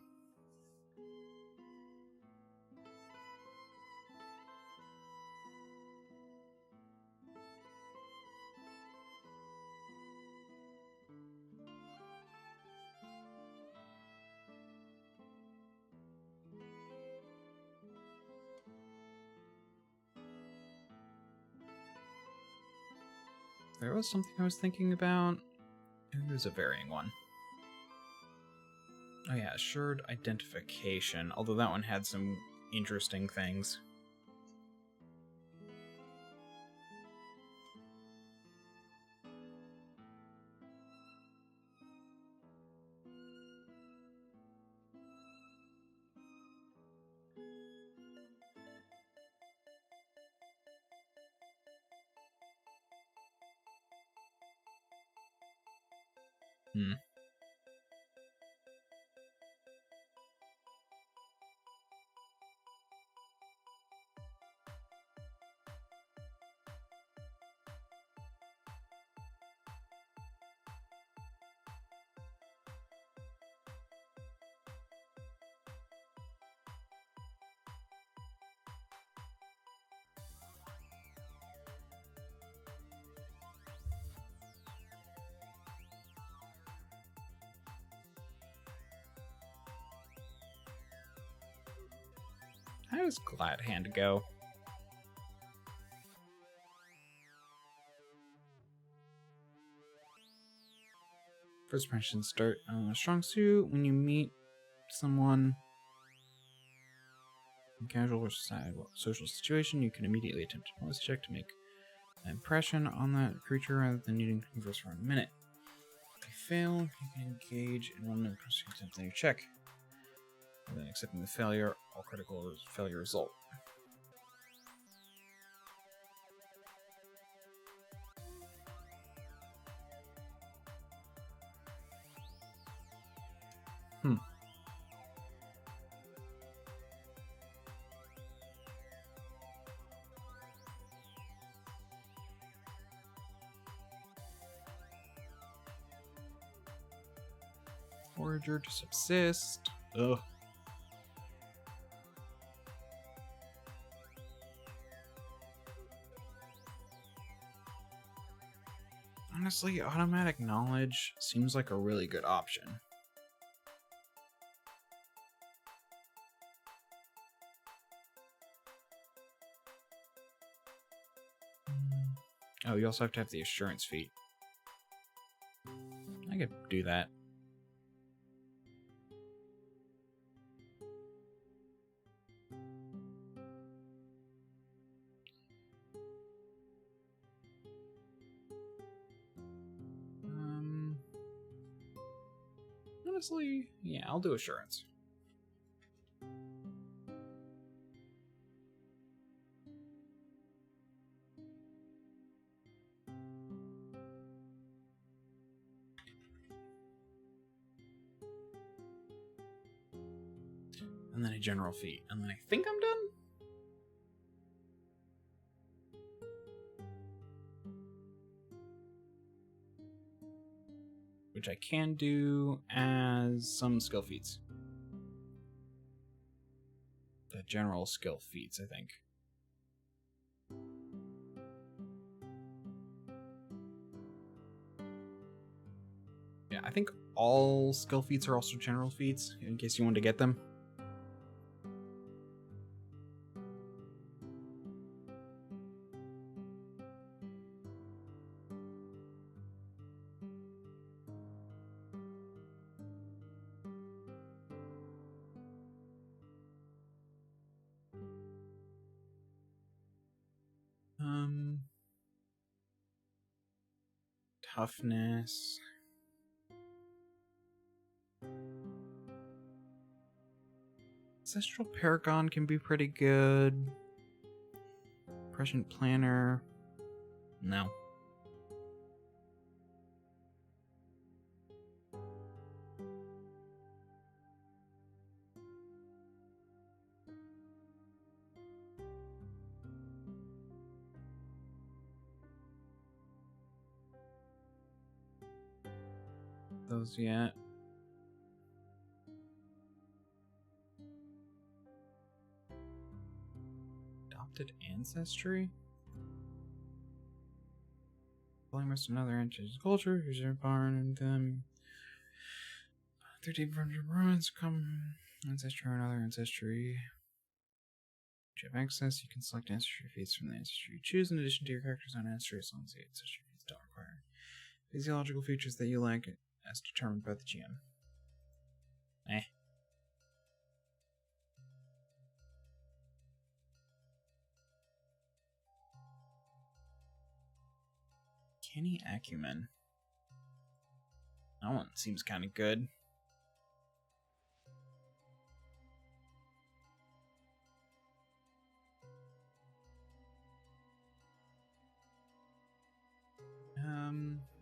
There was something I was thinking about. It was a varying one. Oh yeah, assured identification. Although that one had some interesting things. How does Glad Hand go? First impression start a strong suit. When you meet someone in casual or social situation, you can immediately attempt a notice check to make an impression on that creature rather than needing to converse for a minute. If you fail, you can engage in 1 minute attempt on your check. And then accepting the failure, all critical failure result. Forager to subsist. Ugh. Honestly, automatic knowledge seems like a really good option. Oh, you also have to have the assurance feat. I could do that. Honestly, yeah, I'll do assurance. And then a general feat. And then I think I'm done? Which I can do as some skill feats. The general skill feats, I think. Yeah, I think all skill feats are also general feats, in case you wanted to get them. Toughness. Ancestral Paragon can be pretty good. Prescient Planner. No. Those yet. Adopted Ancestry? Blameless another entry's culture, here's your barn and them. 13 from your ruins, come ancestry or another ancestry. If you have access, you can select ancestry feats from the ancestry you choose in addition to your character's own ancestry as long as the ancestry feats don't require physiological features that you like as determined by the GM. Canny Acumen. That one seems kind of good.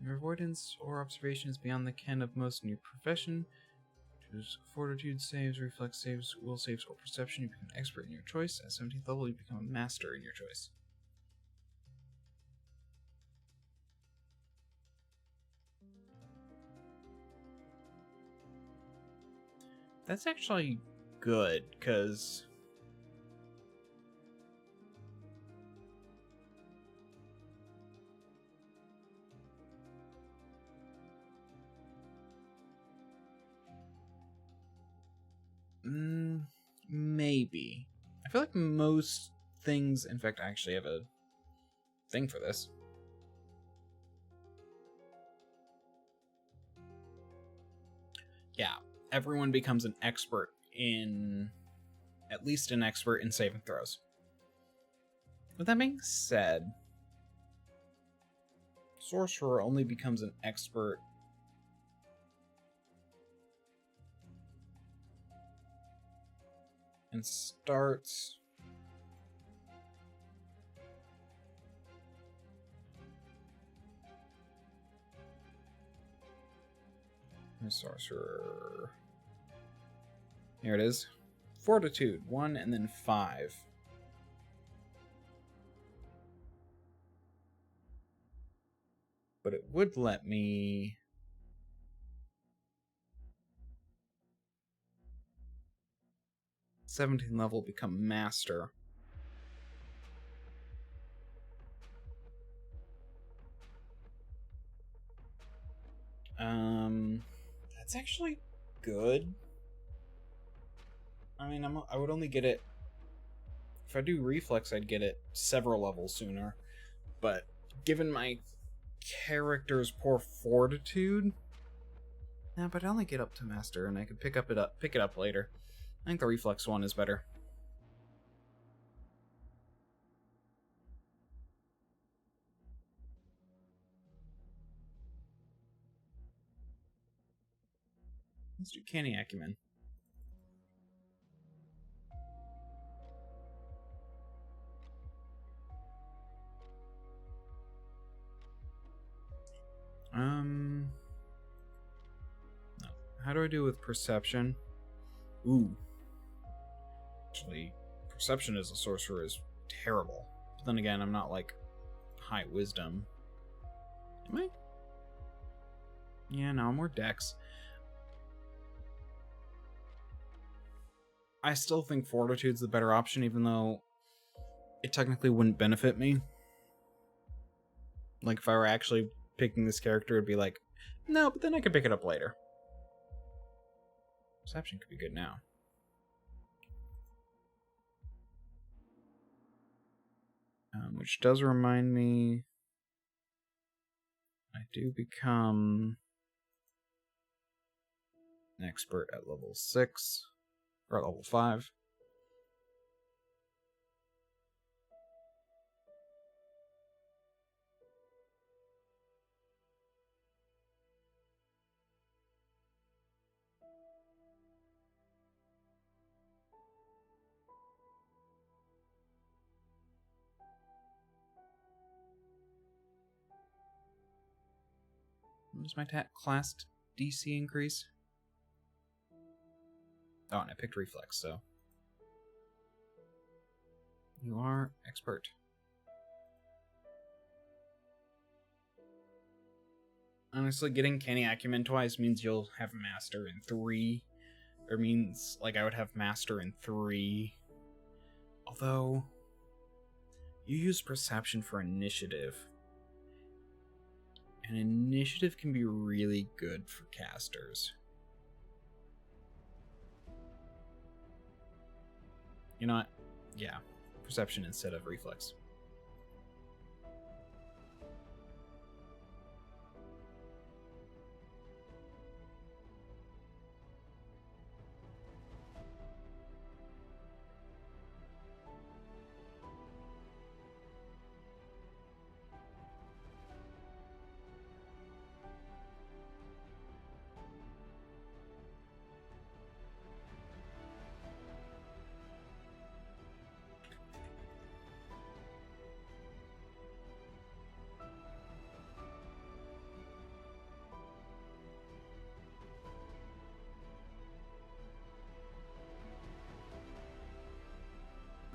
Your avoidance or observation is beyond the ken of most in your profession. Choose fortitude saves, reflex saves, will saves, or perception. You become an expert in your choice. At 17th level, you become a master in your choice. That's actually good, because maybe. I feel like most things, in fact, I actually have a thing for this. Yeah, everyone becomes an expert in, at least an expert in saving throws. With that being said, Sorcerer only becomes an expert and starts Sorcerer. Here it is. Fortitude, 1 and then 5. But it would let me... '17th level become master. That's actually good. I mean, I would only get it... If I do reflex, I'd get it several levels sooner. But given my character's poor fortitude... Yeah, but I only get up to master, and I could pick it up later. I think the reflex one is better. Let's do Canny Acumen. No. How do I do with perception? Ooh. Actually, perception as a sorcerer is terrible. But then again, I'm not like high wisdom. Am I? Yeah, no, I'm more dex. I still think fortitude's the better option, even though it technically wouldn't benefit me. Like, if I were actually picking this character, it'd be like, no, but then I could pick it up later. Perception could be good now. Which does remind me, I do become an expert at level 6, or at level 5. What does my class DC increase? Oh, and I picked reflex, so. You are expert. Honestly, getting Canny Acumen twice means you'll have Master in 3. Or means, like, I would have Master in 3. Although, you use Perception for Initiative. And Initiative can be really good for casters. You know what? Yeah. Perception instead of Reflex.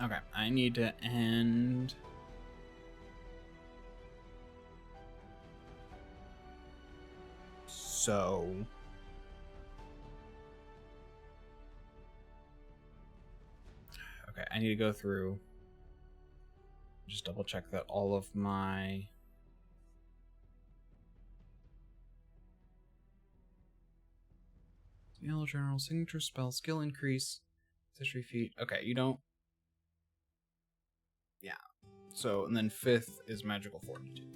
Okay, I need to end... So... Okay, I need to go through... Just double check that all of my... Yellow General, Signature Spell, Skill Increase, History Feat. Okay, you don't... Yeah. So, and then 5th is Magical Fortitude.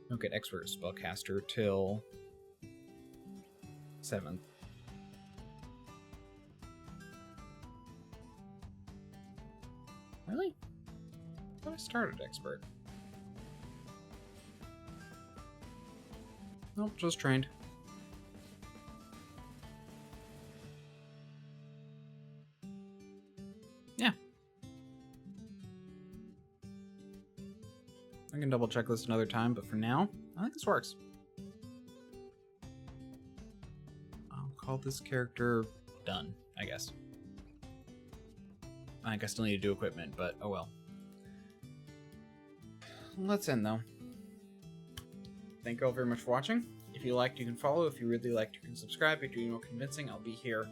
Don't get Expert Spellcaster till 7th. Really? I thought I started Expert. Nope, just trained. Yeah. I can double check this another time, but for now, I think this works. I'll call this character done, I guess. I think I still need to do equipment, but oh well. Let's end though. Thank you all very much for watching. If you liked, you can follow. If you really liked, you can subscribe. If you're doing more convincing, I'll be here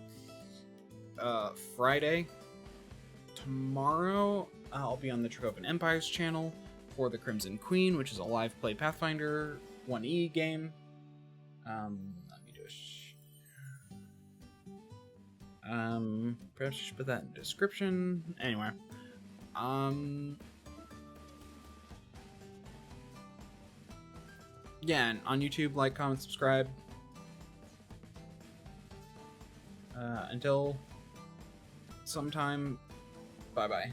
Friday. Tomorrow, I'll be on the Trakovan Empires channel for the Crimson Queen, which is a live play Pathfinder 1E game. Let me do a perhaps you should put that in the description. Anyway, yeah, and on YouTube, like, comment, subscribe. Until sometime, bye-bye.